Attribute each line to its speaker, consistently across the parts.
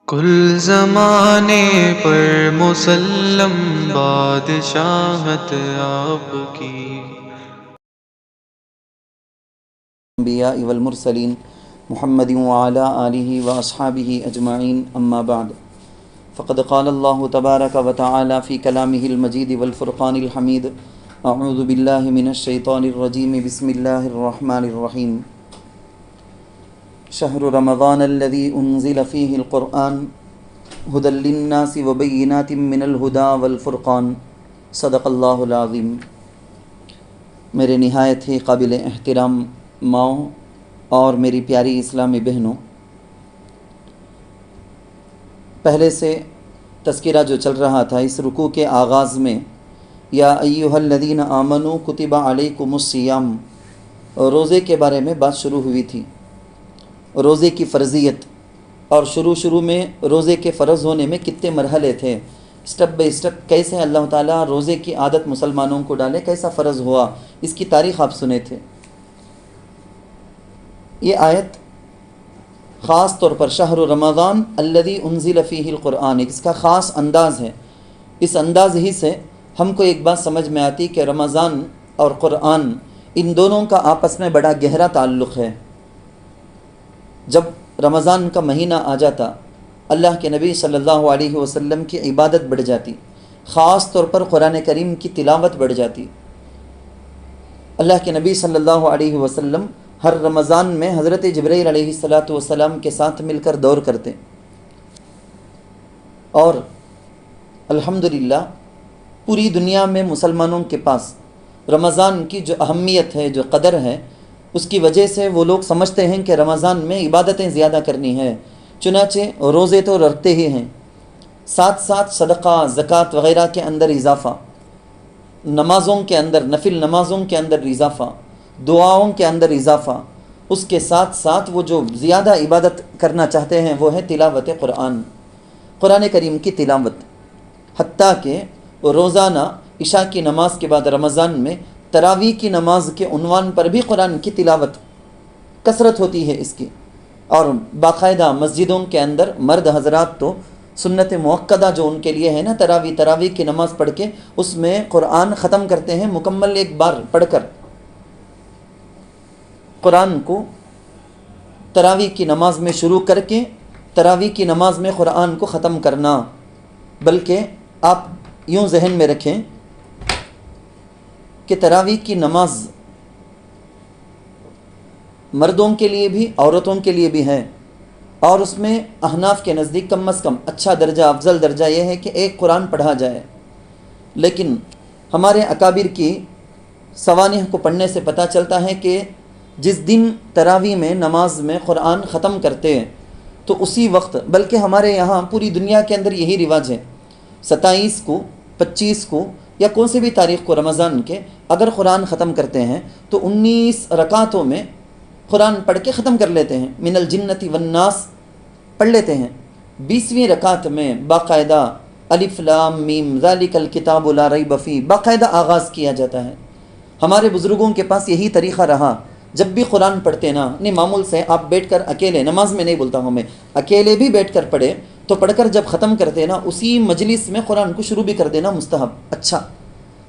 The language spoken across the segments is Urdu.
Speaker 1: کل زمانے پر مسلم بادشاہت آپ کی۔
Speaker 2: انبیاء والمرسلین محمد وعلی آلہ واصحابہ اجمعین، اما بعد فقد قال اللہ تبارک وتعالی فی کلامہ المجید والفرقان الحمید، اعوذ باللہ من الشیطان الرجیم، بسم اللہ الرحمن الرحیم۔ شہر رمضان الذی انزل فیہ القرآن ھدی للناس وبینات من الھدی والفرقان، صدق اللہ العظیم۔ میرے نہایت ہی قابل احترام ماؤں اور میری پیاری اسلامی بہنوں، پہلے سے تذکرہ جو چل رہا تھا اس رکوع کے آغاز میں، یا ایھا الذین آمنوا کتب علیکم الصیام، روزے کے بارے میں بات شروع ہوئی تھی، روزے کی فرضیت، اور شروع میں روزے کے فرض ہونے میں کتنے مرحلے تھے، سٹیپ بائی سٹیپ کیسے اللہ تعالیٰ روزے کی عادت مسلمانوں کو ڈالے، کیسا فرض ہوا، اس کی تاریخ آپ سنے تھے۔ یہ آیت خاص طور پر شہر رمضان الذی انزل فیہ القرآن، اس کا خاص انداز ہے۔ اس انداز ہی سے ہم کو ایک بات سمجھ میں آتی کہ رمضان اور قرآن ان دونوں کا آپس میں بڑا گہرا تعلق ہے۔ جب رمضان کا مہینہ آ جاتا، اللہ کے نبی صلی اللہ علیہ وسلم کی عبادت بڑھ جاتی، خاص طور پر قرآن کریم کی تلاوت بڑھ جاتی۔ اللہ کے نبی صلی اللہ علیہ وسلم ہر رمضان میں حضرت جبرائیل علیہ السلام کے ساتھ مل کر دور کرتے، اور الحمدللہ پوری دنیا میں مسلمانوں کے پاس رمضان کی جو اہمیت ہے، جو قدر ہے، اس کی وجہ سے وہ لوگ سمجھتے ہیں کہ رمضان میں عبادتیں زیادہ کرنی ہیں، چنانچہ روزے تو رکھتے ہی ہیں، ساتھ ساتھ صدقہ، زکوٰۃ وغیرہ کے اندر اضافہ، نمازوں کے اندر، نفل نمازوں کے اندر اضافہ، دعاؤں کے اندر اضافہ، اس کے ساتھ ساتھ وہ جو زیادہ عبادت کرنا چاہتے ہیں وہ ہے تلاوت قرآن کریم کی تلاوت، حتیٰ کہ روزانہ عشاء کی نماز کے بعد رمضان میں تراویح کی نماز کے عنوان پر بھی قرآن کی تلاوت کثرت ہوتی ہے اس کی، اور باقاعدہ مسجدوں کے اندر مرد حضرات تو سنت مؤکدہ جو ان کے لیے ہے نا، تراویح کی نماز پڑھ کے اس میں قرآن ختم کرتے ہیں، مکمل ایک بار پڑھ کر قرآن کو تراویح کی نماز میں شروع کر کے تراویح کی نماز میں قرآن کو ختم کرنا۔ بلکہ آپ یوں ذہن میں رکھیں کہ تراویح کی نماز مردوں کے لیے بھی عورتوں کے لیے بھی ہے، اور اس میں احناف کے نزدیک کم از کم اچھا درجہ، افضل درجہ یہ ہے کہ ایک قرآن پڑھا جائے۔ لیکن ہمارے اکابر کی سوانح کو پڑھنے سے پتہ چلتا ہے کہ جس دن تراویح میں نماز میں قرآن ختم کرتے ہیں تو اسی وقت، بلکہ ہمارے یہاں پوری دنیا کے اندر یہی رواج ہے، 27 کو، 25 کو یا کون سی بھی تاریخ کو رمضان کے اگر قرآن ختم کرتے ہیں تو 19 رکعتوں میں قرآن پڑھ کے ختم کر لیتے ہیں، من الجنۃ والناس پڑھ لیتے ہیں۔ 20ویں رکعت میں باقاعدہ الف لام میم ذالک الکتاب لا ریب فیہ باقاعدہ آغاز کیا جاتا ہے۔ ہمارے بزرگوں کے پاس یہی طریقہ رہا، جب بھی قرآن پڑھتے نا، نہیں معمول سے آپ بیٹھ کر اکیلے، نماز میں نہیں بولتا ہوں میں، اکیلے بھی بیٹھ کر پڑھے تو پڑھ کر جب ختم کرتے نا، اسی مجلس میں قرآن کو شروع بھی کر دینا مستحب، اچھا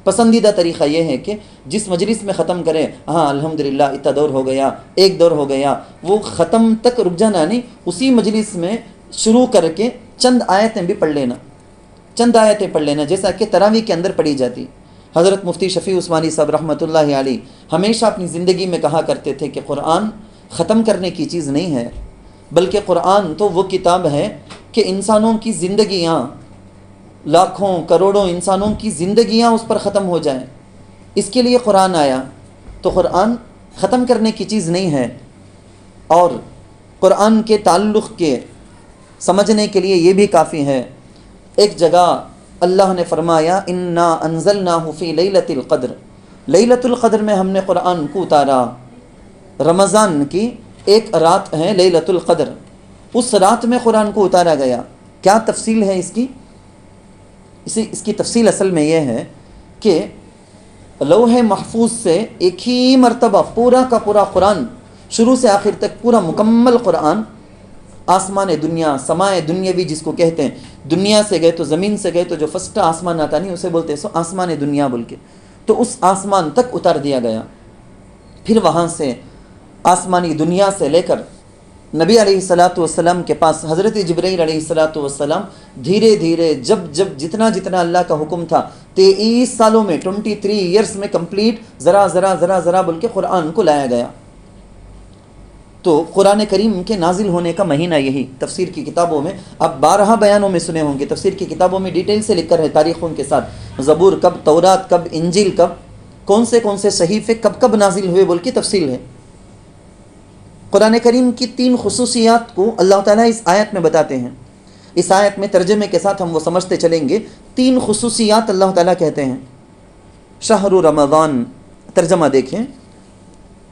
Speaker 2: پسندیدہ طریقہ یہ ہے کہ جس مجلس میں ختم کریں، ہاں الحمدللہ اتنا دور ہو گیا، ایک دور ہو گیا، وہ ختم تک رک جانا نہیں، اسی مجلس میں شروع کر کے چند آیتیں بھی پڑھ لینا، چند آیتیں پڑھ لینا، جیسا کہ تراویح کے اندر پڑھی جاتی۔ حضرت مفتی شفیع عثمانی صاحب رحمۃ اللہ علیہ ہمیشہ اپنی زندگی میں کہا کرتے تھے کہ قرآن ختم کرنے کی چیز نہیں ہے، بلکہ قرآن تو وہ کتاب ہے کہ انسانوں کی زندگیاں، لاکھوں کروڑوں انسانوں کی زندگیاں اس پر ختم ہو جائیں، اس کے لیے قرآن آیا، تو قرآن ختم کرنے کی چیز نہیں ہے۔ اور قرآن کے تعلق کے سمجھنے کے لیے یہ بھی کافی ہے، ایک جگہ اللہ نے فرمایا انا انزلناہ فی لیلۃ القدر، لیلۃ القدر میں ہم نے قرآن کو اتارا، رمضان کی ایک رات ہے لیلۃ القدر، اس رات میں قرآن کو اتارا گیا۔ کیا تفصیل ہے اس کی؟ اس کی تفصیل اصل میں یہ ہے کہ لوح محفوظ سے ایک ہی مرتبہ پورا کا پورا قرآن شروع سے آخر تک پورا مکمل قرآن آسمان دنیا، سمائے دنیاوی جس کو کہتے ہیں، دنیا سے گئے تو زمین سے گئے تو جو فرسٹ آسمان آتا نہیں اسے بولتے ہیں سو آسمان دنیا بول کے، تو اس آسمان تک اتار دیا گیا. پھر وہاں سے آسمانی دنیا سے لے کر نبی علیہ الصلاۃ والسلام کے پاس حضرت جبرائیل علیہ الصلاۃ والسلام دھیرے دھیرے جتنا اللہ کا حکم تھا 23 سالوں میں 23 ایئرس میں کمپلیٹ ذرا ذرا ذرا ذرا بول کے قرآن کو لایا گیا. تو قرآن کریم کے نازل ہونے کا مہینہ یہی تفسیر کی کتابوں میں آپ 12 بیانوں میں سنے ہوں گے، تفسیر کی کتابوں میں ڈیٹیل سے لکھ کر ہے تاریخوں کے ساتھ، زبور کب، تورات کب، انجیل کب، کون سے صحیفے کب نازل ہوئے بول کی تفصیل ہے. قرآن کریم کی 3 خصوصیات کو اللہ تعالیٰ اس آیت میں بتاتے ہیں. اس آیت میں ترجمے کے ساتھ ہم وہ سمجھتے چلیں گے. 3 خصوصیات اللہ تعالیٰ کہتے ہیں. شہر رمضان، ترجمہ دیکھیں،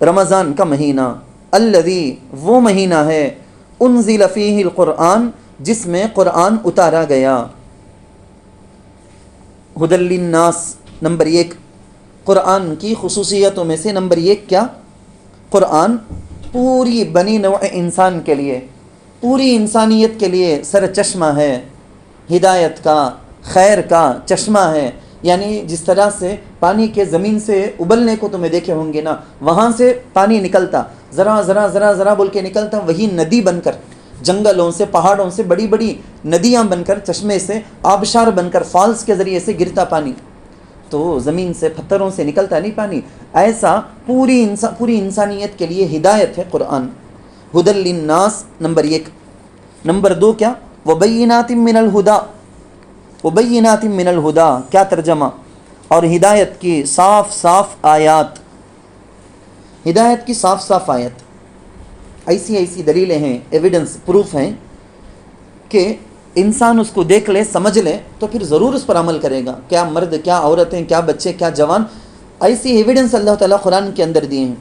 Speaker 2: رمضان کا مہینہ، الذی وہ مہینہ ہے، انزل فیہ القرآن جس میں قرآن اتارا گیا. ھدی للناس، نمبر 1 قرآن کی خصوصیتوں میں سے نمبر 1 کیا؟ قرآن پوری بنی نوع انسان کے لیے، پوری انسانیت کے لیے سر چشمہ ہے، ہدایت کا، خیر کا چشمہ ہے. یعنی جس طرح سے پانی کے زمین سے ابلنے کو تمہیں دیکھے ہوں گے نا، وہاں سے پانی نکلتا ذرا ذرا ذرا ذرا بول کے نکلتا، وہی ندی بن کر جنگلوں سے، پہاڑوں سے بڑی بڑی ندیاں بن کر، چشمے سے آبشار بن کر، فالس کے ذریعے سے گرتا پانی. تو زمین سے پتھروں سے نکلتا نہیں پانی. ایسا پوری انسانیت کے لیے ہدایت ہے قرآن. ھدی للناس نمبر 1. نمبر 2 کیا؟ وبینات من الہدی، وبینات من الہدی کیا ترجمہ؟ اور ہدایت کی صاف صاف آیات. ہدایت کی صاف صاف آیت، ایسی دلیلیں ہیں، ایویڈنس، پروف ہیں کہ انسان اس کو دیکھ لے، سمجھ لے تو پھر ضرور اس پر عمل کرے گا. کیا مرد، کیا عورتیں، کیا بچے، کیا جوان، ایسی ایویڈنس اللہ تعالیٰ قرآن کے اندر دیے ہیں.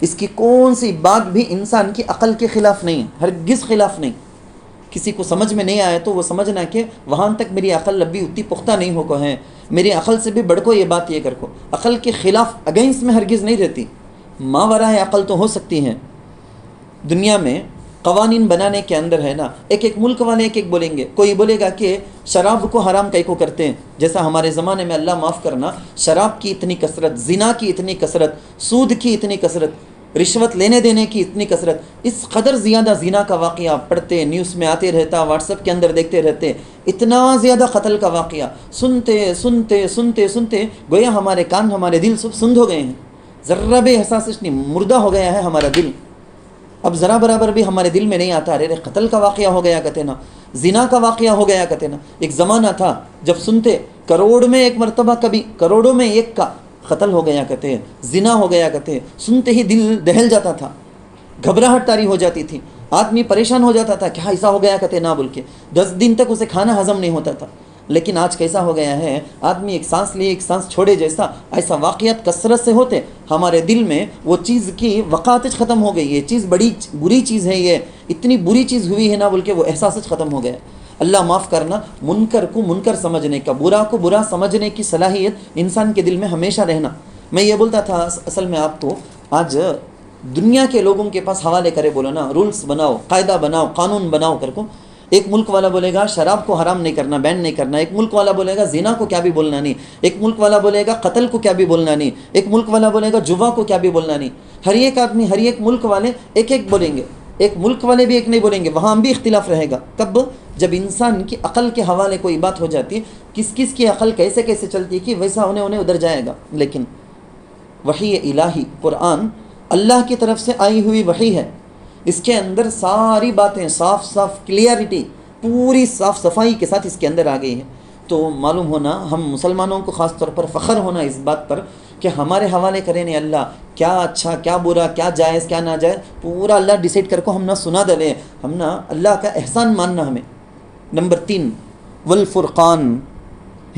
Speaker 2: اس کی کون سی بات بھی انسان کی عقل کے خلاف نہیں، ہرگز خلاف نہیں. کسی کو سمجھ میں نہیں آیا تو وہ سمجھنا کہ وہاں تک میری عقل ابھی اتنی پختہ نہیں ہو کو ہے، میری عقل سے بھی بڑھ کو یہ بات یہ کر کو. عقل کے خلاف اگینسٹ میں ہرگز نہیں رہتی. ماورائے عقل تو ہو سکتی ہیں. دنیا میں قوانین بنانے کے اندر ہے نا، ایک ملک والے ایک بولیں گے. کوئی بولے گا کہ شراب کو حرام کئی کو کرتے ہیں، جیسا ہمارے زمانے میں اللہ معاف کرنا شراب کی اتنی کثرت، زنا کی اتنی کثرت، سود کی اتنی کثرت، رشوت لینے دینے کی اتنی کثرت، اس قدر زیادہ زنا کا واقعہ پڑھتے، نیوز میں آتے رہتا، واٹس ایپ کے اندر دیکھتے رہتے، اتنا زیادہ قتل کا واقعہ سنتے سنتے سنتے سنتے گویا ہمارے کان، ہمارے دل سب سند ہو گئے ہیں. ذرہ بھی احساس نہیں، مردہ ہو گیا ہے ہمارا دل. اب ذرا برابر بھی ہمارے دل میں نہیں آتا، ارے قتل کا واقعہ ہو گیا کہتے نا، زنا کا واقعہ ہو گیا کہتے نا. ایک زمانہ تھا جب سنتے کروڑ میں ایک مرتبہ، کبھی کروڑوں میں ایک کا قتل ہو گیا کہتے ہیں، زنا ہو گیا کہتے ہیں. سنتے ہی دل دہل جاتا تھا، گھبراہٹ طاری ہو جاتی تھی، آدمی پریشان ہو جاتا تھا، کیا ایسا ہو گیا کہتے نہ بول کے. 10 دن تک اسے کھانا ہضم نہیں ہوتا تھا. لیکن آج کیسا ہو گیا ہے، آدمی ایک سانس لیے ایک سانس چھوڑے جیسا، ایسا واقعات کثرت سے ہوتے. ہمارے دل میں وہ چیز کی وقات ختم ہو گئی، یہ چیز بڑی بری چیز ہے، یہ اتنی بری چیز ہوئی ہے نا بول کے وہ احساس ختم ہو گیا. اللہ معاف کرنا، منکر کو منکر سمجھنے کا، برا کو برا سمجھنے کی صلاحیت انسان کے دل میں ہمیشہ رہنا. میں یہ بولتا تھا اصل میں آپ کو، آج دنیا کے لوگوں کے پاس حوالے کرے بولو نا، رولز بناؤ، قاعدہ بناؤ، قانون بناؤ کر کو. ایک ملک والا بولے گا شراب کو حرام نہیں کرنا، بین نہیں کرنا. ایک ملک والا بولے گا زنا کو کیا بھی بولنا نہیں. ایک ملک والا بولے گا قتل کو کیا بھی بولنا نہیں. ایک ملک والا بولے گا جوا کو کیا بھی بولنا نہیں. ہر ایک آدمی، ہر ایک ملک والے ایک بولیں گے. ایک ملک والے بھی ایک نہیں بولیں گے، وہاں بھی اختلاف رہے گا. کب؟ جب انسان کی عقل کے حوالے کوئی بات ہو جاتی ہے، کس کس کی عقل کیسے کیسے چلتی ہے کہ ویسا انہیں ادھر جائے گا. لیکن وحی الہی قرآن اللہ کی طرف سے آئی ہوئی وحی ہے. اس کے اندر ساری باتیں صاف صاف، کلیئرٹی، پوری صاف صفائی کے ساتھ اس کے اندر آ گئی ہے. تو معلوم ہونا، ہم مسلمانوں کو خاص طور پر فخر ہونا اس بات پر کہ ہمارے حوالے کریں نے اللہ کیا اچھا، کیا برا، کیا جائز، کیا ناجائز، پورا اللہ ڈیسائیڈ کر کو ہم نہ سنا دلے، ہم نہ اللہ کا احسان ماننا ہمیں. نمبر 3 والفرقان،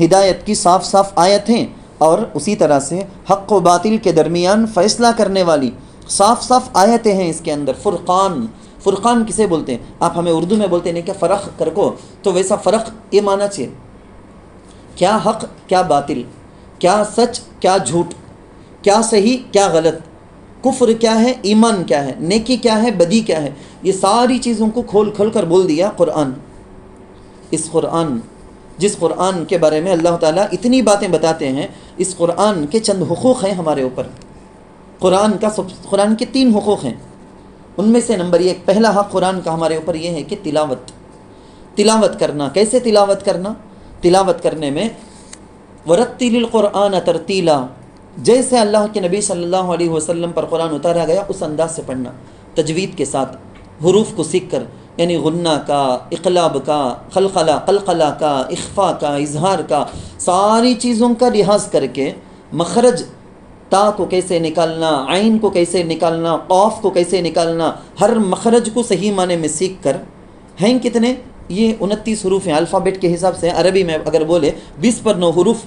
Speaker 2: ہدایت کی صاف صاف آیت ہیں اور اسی طرح سے حق و باطل کے درمیان فیصلہ کرنے والی صاف صاف آیتیں ہیں اس کے اندر. فرقان، فرقان کسے بولتے ہیں؟ آپ ہمیں اردو میں بولتے ہیں کہ فرق کر کو، تو ویسا فرق یہ مانا چاہیے کیا حق کیا باطل، کیا سچ کیا جھوٹ، کیا صحیح کیا غلط، کفر کیا ہے، ایمان کیا ہے، نیکی کیا ہے، بدی کیا ہے، یہ ساری چیزوں کو کھول کھول کر بول دیا قرآن۔ اس قرآن، جس قرآن کے بارے میں اللہ تعالیٰ اتنی باتیں بتاتے ہیں، اس قرآن کے چند حقوق ہیں ہمارے اوپر۔ قرآن کے 3 حقوق ہیں، ان میں سے نمبر 1 پہلا حق قرآن کا ہمارے اوپر یہ ہے کہ تلاوت کرنا۔ کیسے تلاوت کرنا؟ تلاوت کرنے میں ورتل القرآن ترتیلا، جیسے اللہ کے نبی صلی اللہ علیہ وسلم پر قرآن اتارا گیا اس انداز سے پڑھنا، تجوید کے ساتھ، حروف کو سیکھ کر، یعنی غنہ کا، اقلاب کا، قلقلہ کا، اخفا کا، اظہار کا، ساری چیزوں کا لحاظ کر کے مخرج، تا کو کیسے نکالنا، عین کو کیسے نکالنا، قاف کو کیسے نکالنا، ہر مخرج کو صحیح معنی میں سیکھ کر۔ ہیں کتنے؟ یہ 29 حروف ہیں الفابیٹ کے حساب سے۔ عربی میں اگر بولے 20 پر 9 حروف،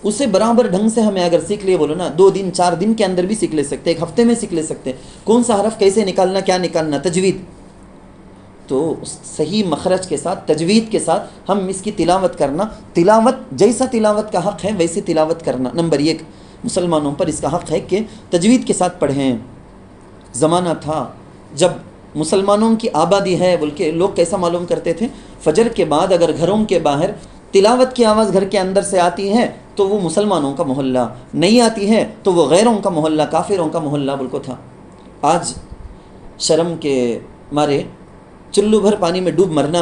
Speaker 2: اسے برابر ڈھنگ سے ہمیں اگر سیکھ لیے بولو نا، 2 دن 4 دن کے اندر بھی سیکھ لے سکتے، 1 ہفتے میں سیکھ لے سکتے، کون سا حرف کیسے نکالنا، کیا نکالنا، تجوید۔ تو صحیح مخرج کے ساتھ، تجوید کے ساتھ ہم اس کی تلاوت کرنا، تلاوت جیسا تلاوت کا حق ہے ویسی تلاوت کرنا۔ نمبر 1 مسلمانوں پر اس کا حق ہے کہ تجوید کے ساتھ پڑھیں۔ زمانہ تھا جب مسلمانوں کی آبادی ہے بلکہ لوگ کیسا معلوم کرتے تھے، فجر کے بعد اگر گھروں کے باہر تلاوت کی آواز گھر کے اندر سے آتی ہے تو وہ مسلمانوں کا محلہ، نہیں آتی ہے تو وہ غیروں کا محلہ، کافروں کا محلہ بلکہ تھا۔ آج شرم کے مارے چلو بھر پانی میں ڈوب مرنا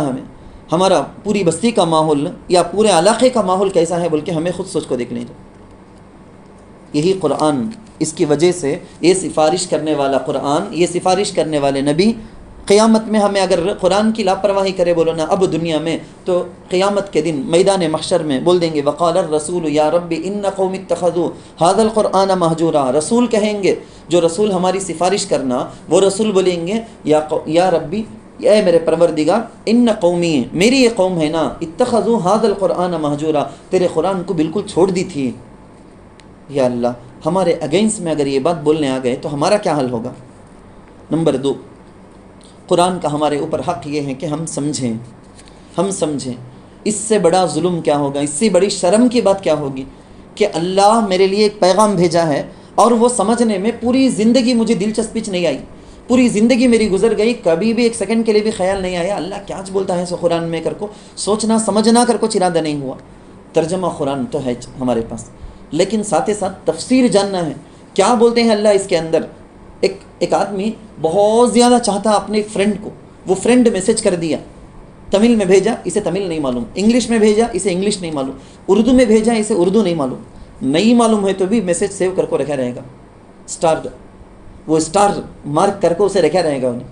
Speaker 2: ہمارا پوری بستی کا ماحول یا پورے علاقے کا ماحول کیسا ہے بلکہ ہمیں خود سوچ کو دیکھ لیں۔ یہی قرآن، اس کی وجہ سے یہ سفارش کرنے والا قرآن، یہ سفارش کرنے والے نبی، قیامت میں ہمیں اگر قرآن کی لاپرواہی کرے بولو نا اب دنیا میں، تو قیامت کے دن میدان محشر میں بول دیں گے وقال الرسول یا رب ان قوم اتخذوا هذا القرآن مہجورا۔ رسول کہیں گے، جو رسول ہماری سفارش کرنا، وہ رسول بولیں گے یا ربی، اے میرے پروردگار، ان قومی، میری یہ قوم ہے نا، اتخذوا هذا القرآن مہجورا، تیرے قرآن کو بالکل چھوڑ دی تھی۔ یا اللہ، ہمارے اگینسٹ میں اگر یہ بات بولنے آ گئے تو ہمارا کیا حل ہوگا؟ نمبر 2 قرآن کا ہمارے اوپر حق یہ ہے کہ ہم سمجھیں۔ اس سے بڑا ظلم کیا ہوگا، اس سے بڑی شرم کی بات کیا ہوگی کہ اللہ میرے لیے ایک پیغام بھیجا ہے اور وہ سمجھنے میں پوری زندگی مجھے دلچسپی نہیں آئی، پوری زندگی میری گزر گئی، کبھی بھی 1 سیکنڈ کے لیے بھی خیال نہیں آیا اللہ کیا بولتا ہے سو قرآن میں، کر کو سوچنا سمجھنا کر کو ارادہ نہیں ہوا۔ ترجمہ قرآن تو ہے ہمارے پاس، لیکن ساتھ ساتھ تفسیر جاننا ہے، کیا بولتے ہیں اللہ اس کے اندر۔ ایک آدمی بہت زیادہ چاہتا اپنے ایک فرینڈ کو، وہ فرینڈ میسج کر دیا، تمل میں بھیجا، اسے تمل نہیں معلوم، انگلش میں بھیجا، اسے انگلش نہیں معلوم، اردو میں بھیجا، اسے اردو نہیں معلوم ہے تو بھی میسج سیو کر کو رکھا رہے گا، وہ اسٹار مارک کر کو اسے رکھا رہے گا انہیں۔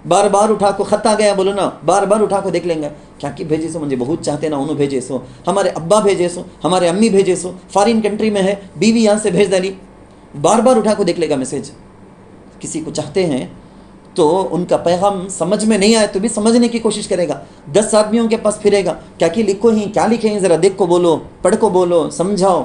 Speaker 2: بار بار اٹھا کو خط آ گیا بولو نا، بار بار اٹھا کو دیکھ لیں گا کیا کہ بھیجے سو، مجھے بہت چاہتے نا انہوں بھیجے سو، ہمارے ابا بھیجے سو، ہمارے امی بھیجے سو، فارین کنٹری میں ہے، بیوی یہاں سے بھیج ڈالی، بار بار اٹھا کو دیکھ لے گا میسیج۔ کسی کو چاہتے ہیں تو ان کا پیغام سمجھ میں نہیں آئے تو بھی سمجھنے کی کوشش کرے گا، 10 آدمیوں کے پاس پھرے گا، کیا لکھو ہی، کیا لکھیں ذرا دیکھ کو بولو، پڑھ کو بولو، سمجھاؤ۔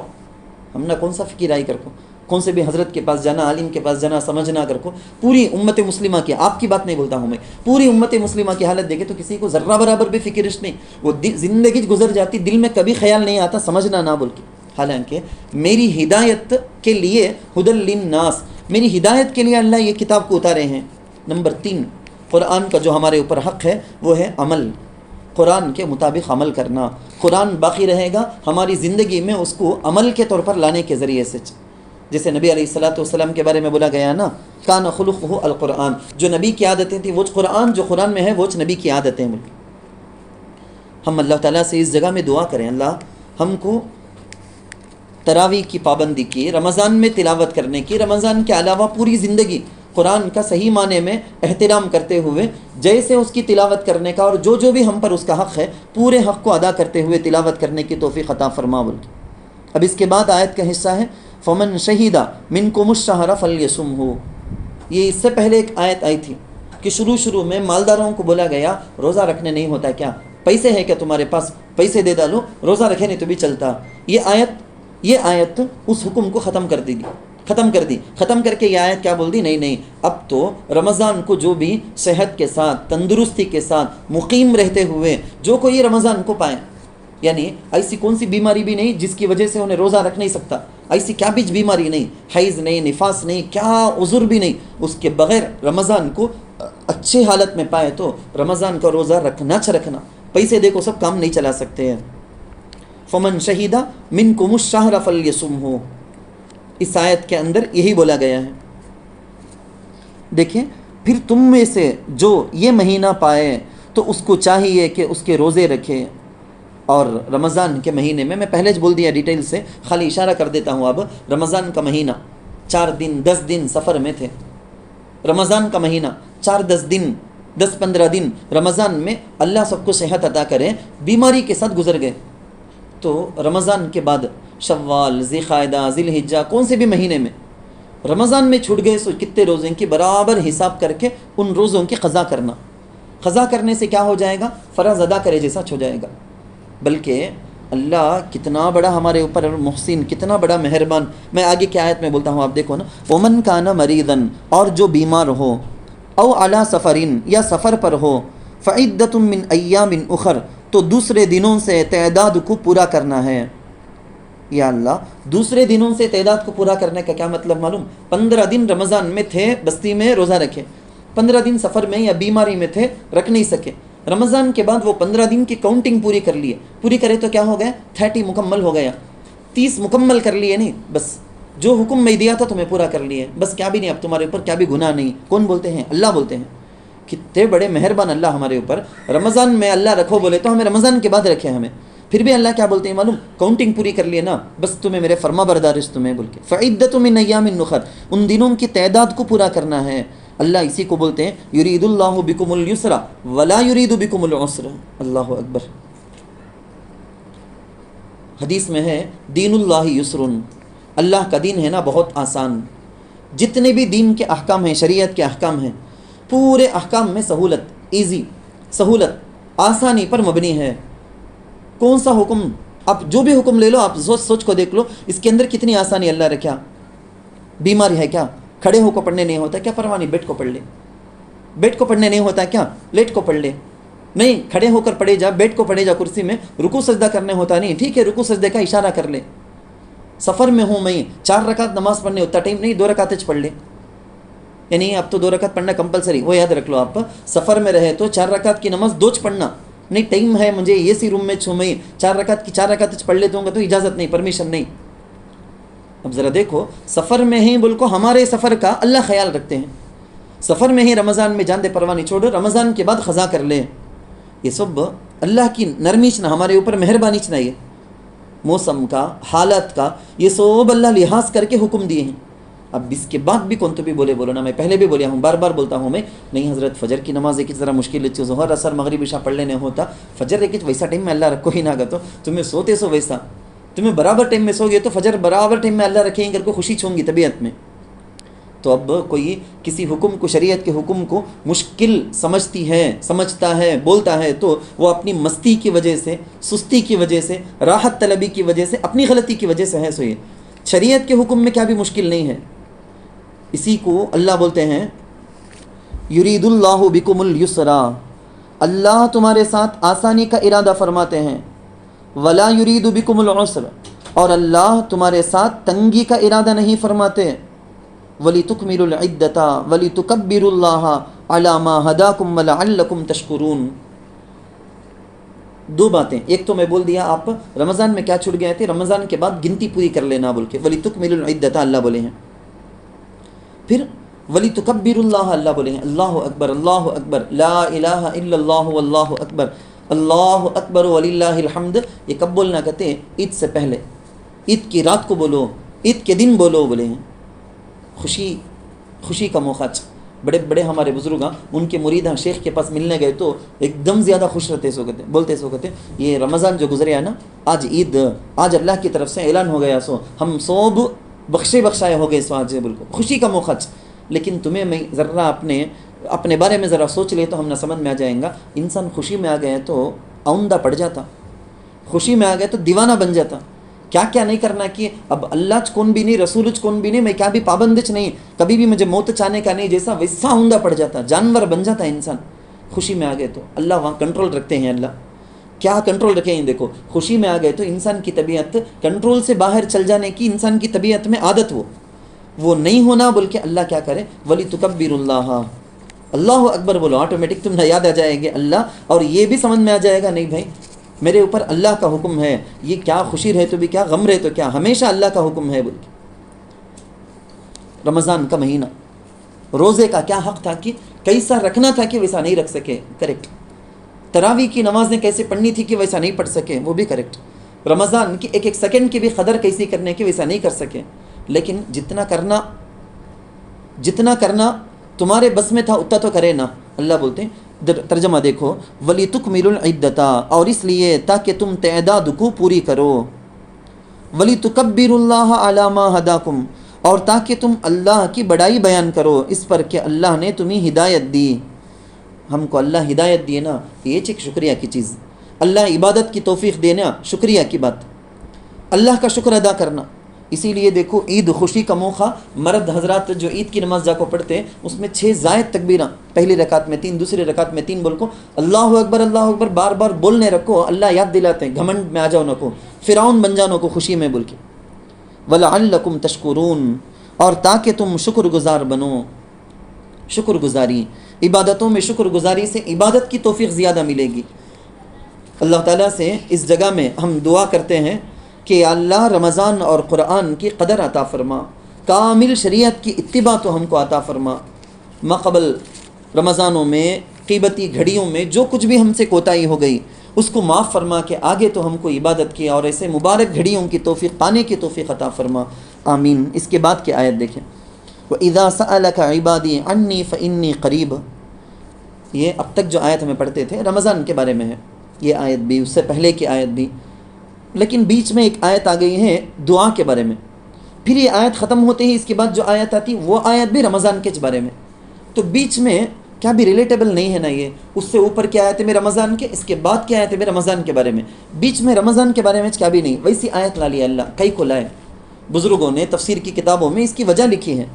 Speaker 2: ہم نے کون سا فکر آئی کر کو، کون سے بھی حضرت کے پاس جانا، عالم کے پاس جانا، سمجھنا کر کو، پوری امت مسلمہ کی، آپ کی بات نہیں بولتا ہوں میں، پوری امت مسلمہ کی حالت دیکھے تو کسی کو ذرہ برابر بھی فکرش نہیں، وہ زندگی گزر جاتی، دل میں کبھی خیال نہیں آتا سمجھنا نہ بول کے۔ حالانکہ میری ہدایت کے لیے ہدی للناس، میری ہدایت کے لیے اللہ یہ کتاب کو اتارے ہیں۔ نمبر 3 قرآن کا جو ہمارے اوپر حق ہے وہ ہے عمل، قرآن کے مطابق عمل کرنا۔ قرآن باقی رہے گا ہماری زندگی میں اس کو عمل کے طور پر لانے کے ذریعے سے، جیسے نبی علیہ الصلاۃ والسلام کے بارے میں بولا گیا نا، کان خلقہ القرآن، جو نبی کی عادتیں تھیں وہ قرآن، جو قرآن میں ہے وہ نبی کی عادتیں۔ ہم اللہ تعالیٰ سے اس جگہ میں دعا کریں، اللہ ہم کو تراویح کی پابندی کی، رمضان میں تلاوت کرنے کی، رمضان کے علاوہ پوری زندگی قرآن کا صحیح معنی میں احترام کرتے ہوئے جیسے اس کی تلاوت کرنے کا، اور جو بھی ہم پر اس کا حق ہے پورے حق کو ادا کرتے ہوئے تلاوت کرنے کی توفیق عطا فرما بول کے۔ اب اس کے بعد آیت کا حصہ ہے فمن شہیدہ منکم الشہر فلیصمہ۔ یہ اس سے پہلے ایک آیت آئی تھی کہ شروع میں مالداروں کو بولا گیا روزہ رکھنے نہیں ہوتا کیا، پیسے ہیں کیا تمہارے پاس، پیسے دے ڈالو، روزہ رکھے نہیں تو بھی چلتا۔ یہ آیت اس حکم کو ختم کر دی، ختم کر کے یہ آیت کیا بول دی، نہیں اب تو رمضان کو جو بھی صحت کے ساتھ، تندرستی کے ساتھ مقیم رہتے ہوئے جو کوئی رمضان کو پائے، یعنی ایسی کون سی بیماری بھی نہیں جس کی وجہ سے انہیں روزہ رکھ نہیں سکتا، ایسی کیا بھی بیماری نہیں، حیض نہیں، نفاس نہیں، کیا عذر بھی نہیں، اس کے بغیر رمضان کو اچھے حالت میں پائے تو رمضان کا روزہ رکھنا رکھنا، پیسے دیکھو سب کام نہیں چلا سکتے ہیں۔ فمن شہیدہ منکم الشہر فلیصمہ، اس آیت کے اندر یہی بولا گیا ہے۔ دیکھیں پھر تم میں سے جو یہ مہینہ پائے تو اس کو چاہیے کہ اس کے روزے رکھے۔ اور رمضان کے مہینے میں پہلے بول دیا ڈیٹیل سے، خالی اشارہ کر دیتا ہوں اب، رمضان کا مہینہ 4 دن 10 دن سفر میں تھے، رمضان کا مہینہ 4-10 دن 10-15 دن رمضان میں اللہ سب کو صحت عطا کرے بیماری کے ساتھ گزر گئے، تو رمضان کے بعد شوال، ذی القعدہ، ذی الحجہ، کون سے بھی مہینے میں رمضان میں چھوٹ گئے، سو کتنے روزے کی برابر حساب کر کے ان روزوں کی قضا کرنا۔ قضا کرنے سے کیا ہو جائے گا؟ فرض ادا کرے جیسا ہو جائے گا۔ بلکہ اللہ کتنا بڑا ہمارے اوپر محسن، کتنا بڑا مہربان۔ میں آگے کی آیت میں بولتا ہوں، آپ دیکھو نا، ومن کان مریضا، اور جو بیمار ہو، او علی سفرین، یا سفر پر ہو، فعدۃ من ایام اخر، تو دوسرے دنوں سے تعداد کو پورا کرنا ہے۔ یا اللہ، دوسرے دنوں سے تعداد کو پورا کرنے کا کیا مطلب معلوم؟ 15 دن رمضان میں تھے، بستی میں روزہ رکھے، 15 دن سفر میں یا بیماری میں تھے، رکھ نہیں سکے، رمضان کے بعد وہ 15 دن کی کاؤنٹنگ پوری کر لیے، پوری کرے تو کیا ہو گیا؟ 30 مکمل ہو گیا، 30 مکمل کر لیے، نہیں بس جو حکم میں دیا تھا تمہیں پورا کر لیے، بس کیا بھی نہیں، اب تمہارے اوپر کیا بھی گناہ نہیں۔ کون بولتے ہیں؟ اللہ بولتے ہیں۔ کتنے بڑے مہربان اللہ ہمارے اوپر۔ رمضان میں اللہ رکھو بولے تو ہمیں رمضان کے بعد رکھے، ہمیں پھر بھی اللہ کیا بولتے ہیں معلوم؟ کاؤنٹنگ پوری کر لیے نا، بس تمہیں میرے فرما بردارش تمہیں بول کے، فعدۃ من ایام اخر، ان دنوں کی تعداد کو پورا کرنا ہے۔ اللہ اسی کو بولتے ہیں یرید اللہ بکم اليسر ولا یرید بکم العسر۔ اللہ اکبر۔ حدیث میں ہے دین اللہ یسر، اللہ کا دین ہے نا بہت آسان۔ جتنے بھی دین کے احکام ہیں، شریعت کے احکام ہیں، پورے احکام میں سہولت، ایزی، سہولت، آسانی پر مبنی ہے۔ کون سا حکم؟ آپ جو بھی حکم لے لو، آپ سوچ کو دیکھ لو، اس کے اندر کتنی آسانی اللہ رکھا۔ بیماری ہے کیا؟ کھڑے ہو کو پڑھنے نہیں ہوتا کیا؟ پرواہ نہیں، بیٹھ کو پڑھ لے۔ بیٹھ کو پڑھنے نہیں ہوتا کیا؟ لیٹ کو پڑھ لے۔ نہیں، کھڑے ہو کر پڑھے جا، بیٹھ کو پڑھے جا کرسی میں، رکوع سجدہ کرنے ہوتا نہیں، ٹھیک ہے، رکوع سجدے کا اشارہ کر لے۔ سفر میں ہوں میں، 4 رکعت نماز پڑھنے اتنا ٹائم نہیں، 2 رکعت پڑھ لے، یعنی اب تو 2 رکعت پڑھنا کمپلسری، وہ یاد رکھ لو۔ آپ سفر میں رہے تو 4 رکعت کی نماز 2 پڑھنا نہیں، ٹائم ہے مجھے اے سی روم میں چھو میں 4 رکعت کی 4 رکعت پڑھ لیتا ہوں گا تو اجازت نہیں، پرمیشن نہیں۔ اب ذرا دیکھو، سفر میں ہی بول کو ہمارے سفر کا اللہ خیال رکھتے ہیں، سفر میں ہی رمضان میں جان دے پرواہ نہیں، چھوڑو رمضان کے بعد قضا کر لے۔ یہ سب اللہ کی نرمی چنا، ہمارے اوپر مہربانی چنا، یہ موسم کا، حالت کا، یہ سب اللہ لحاظ کر کے حکم دیے ہیں۔ اب اس کے بعد بھی کون تو بھی بولو نا، میں پہلے بھی بولیا ہوں، بار بار بولتا ہوں میں، نہیں حضرت فجر کی نماز ایک ذرا مشکل ہے، ظہر اثر مغرب عشاء پڑھ لینے ہوتا، فجر ایک ویسا ٹائم میں اللہ رکھو ہی نہ گا، تو تمہیں سوتے سو ویسا، تمہیں برابر ٹائم میں سو گئے تو فجر برابر ٹائم میں اللہ رکھیں گے، کو خوشی چھوں گی طبیعت میں۔ تو اب کوئی کسی حکم کو، شریعت کے حکم کو مشکل سمجھتا ہے، بولتا ہے، تو وہ اپنی مستی کی وجہ سے، سستی کی وجہ سے، راحت طلبی کی وجہ سے، اپنی غلطی کی وجہ سے ہے۔ سو یہ شریعت کے حکم میں کیا بھی مشکل نہیں ہے۔ اسی کو اللہ بولتے ہیں یرید اللہ بکم اليسر، اللہ تمہارے ساتھ آسانی کا ارادہ فرماتے ہیں، ولا یرید بکم العسر، اور اللہ تمہارے ساتھ تنگی کا ارادہ نہیں فرماتے، وَلِتُكْمِلُوا الْعِدَّةَ وَلِتُكَبِّرُوا اللَّهَ عَلَى مَا هَدَاكُمْ وَلَعَلَّكُمْ تَشْكُرُونَ۔ 2 باتیں، ایک تو میں بول دیا آپ رمضان میں کیا چھوٹ گئے تھے، رمضان کے بعد گنتی پوری کر لینا بول کے، وَلِتُكْمِلُوا الْعِدَّةَ اللہ بولے ہیں، پھر وَلِتُكَبِّرُوا اللَّهَ اللہ بولے ہیں، اللہ اکبر، اللہ اکبر، لا الہ الا اللہ واللہ اکبر، اللہ اکبر وللہ الحمد۔ یہ کب بولنا کہتے ہیں؟ عید سے پہلے، عید کی رات کو بولو، عید کے دن بولو بولے ہیں۔ خوشی کا موقع، بڑے بڑے ہمارے بزرگ ان کے مرید شیخ کے پاس ملنے گئے تو ایک دم زیادہ خوش رہتے، سو کہتے، بولتے سو کہتے یہ رمضان جو گزرے نا، آج عید، آج اللہ کی طرف سے اعلان ہو گیا، سو ہم سب بخشائے ہو گئے، سو آج بالکل خوشی کا موقع۔ لیکن تمہیں میں ذرا اپنے بارے میں ذرا سوچ لے تو ہم نہ سمجھ میں آ جائیں گا، انسان خوشی میں آ گیا تو آؤندہ پڑ جاتا، خوشی میں آ گیا تو دیوانہ بن جاتا، کیا کیا نہیں کرنا کہ اب اللہ کون بھی نہیں، رسول کون بھی نہیں، میں کیا بھی پابندچ نہیں، کبھی بھی مجھے موت چاہنے کا نہیں، جیسا ویسا آؤندہ پڑ جاتا، جانور بن جاتا انسان خوشی میں آ گئے تو۔ اللہ وہاں کنٹرول رکھتے ہیں اللہ، کیا کنٹرول رکھے ہیں. دیکھو خوشی میں آ گئے تو انسان کی طبیعت کنٹرول سے باہر چل جانے کی انسان کی طبیعت میں عادت وہ نہیں ہونا، بلکہ اللہ کیا کرے وَلِتُكَبِّرُ اللَّهَ، اللہ اکبر بولو، آٹومیٹک تمہیں یاد آ جائے گی اللہ، اور یہ بھی سمجھ میں آ جائے گا نہیں بھائی میرے اوپر اللہ کا حکم ہے، یہ کیا خوشی رہے تو بھی کیا، غم رہے تو کیا، ہمیشہ اللہ کا حکم ہے. بول کے رمضان کا مہینہ، روزے کا کیا حق تھا کہ کیسا رکھنا تھا کہ ویسا نہیں رکھ سکے، کریکٹ. تراویح کی نمازیں کیسے پڑھنی تھی کہ ویسا نہیں پڑھ سکے، وہ بھی کریکٹ. رمضان کی ایک ایک سیکنڈ کی بھی قدر کیسی کرنے کی ویسا نہیں کر سکے. لیکن جتنا کرنا تمہارے بس میں تھا اتنا تو کرے نا. اللہ بولتے ہیں، ترجمہ دیکھو، وَلِتُكْمِلُوا الْعِدَّةَ، اور اس لیے تاکہ تم تعداد کو پوری کرو، وَلِتُكَبِّرُوا اللَّهَ عَلَى مَا هَدَاكُمْ، اور تاکہ تم اللہ کی بڑائی بیان کرو اس پر کہ اللہ نے تمہیں ہدایت دی. ہم کو اللہ ہدایت دیے نا، یہ ایک شکریہ کی چیز. اللہ عبادت کی توفیق دینا شکریہ کی بات، اللہ کا شکر ادا کرنا. اسی لیے دیکھو عید خوشی کا موقع، مرد حضرات جو عید کی نماز جا کو پڑھتے ہیں اس میں 6 زائد تکبیراں، پہلی رکعت میں 3، دوسری رکعت میں 3 بول کو اللہ اکبر بار بار بولنے رکھو. اللہ یاد دلاتے ہیں گھمنڈ میں آ جاؤ نہ کو، فرعون بن جاؤ نہ کو خوشی میں بول کے. وَلَعَلَّكُمْ تَشْكُرُونَ، اور تاکہ تم شکر گزار بنو. شکر گزاری، عبادتوں میں شکر گزاری سے عبادت کی توفیق زیادہ ملے گی. اللہ تعالیٰ سے اس جگہ میں ہم دعا کرتے ہیں کہ اللہ رمضان اور قرآن کی قدر عطا فرما، کامل شریعت کی اتباع تو ہم کو عطا فرما. ماقبل رمضانوں میں، قیمتی گھڑیوں میں جو کچھ بھی ہم سے کوتاہی ہو گئی اس کو معاف فرما کے آگے تو ہم کو عبادت کی اور ایسے مبارک گھڑیوں کی توفیق پانے کی توفیق عطا فرما. آمین. اس کے بعد کی آیت دیکھیں، وَإِذَا سَأَلَكَ عِبَادِي عَنِّي فَإِنِّي قَرِيبٌ. یہ اب تک جو آیت ہمیں پڑھتے تھے رمضان کے بارے میں ہے، یہ آیت بھی، اس سے پہلے کی آیت بھی، لیکن بیچ میں ایک آیت آ گئی ہے دعا کے بارے میں. پھر یہ آیت ختم ہوتے ہی اس کے بعد جو آیت آتی وہ آیت بھی رمضان کے بارے میں. تو بیچ میں کیا بھی ریلیٹیبل نہیں ہے نا یہ، اس سے اوپر کی آیت میں رمضان کے، اس کے بعد کی آیت میں رمضان کے بارے میں، بیچ میں رمضان کے بارے میں کیا بھی نہیں. ویسی آیت لا لی اللہ، کئی کو لائے. بزرگوں نے تفسیر کی کتابوں میں اس کی وجہ لکھی ہے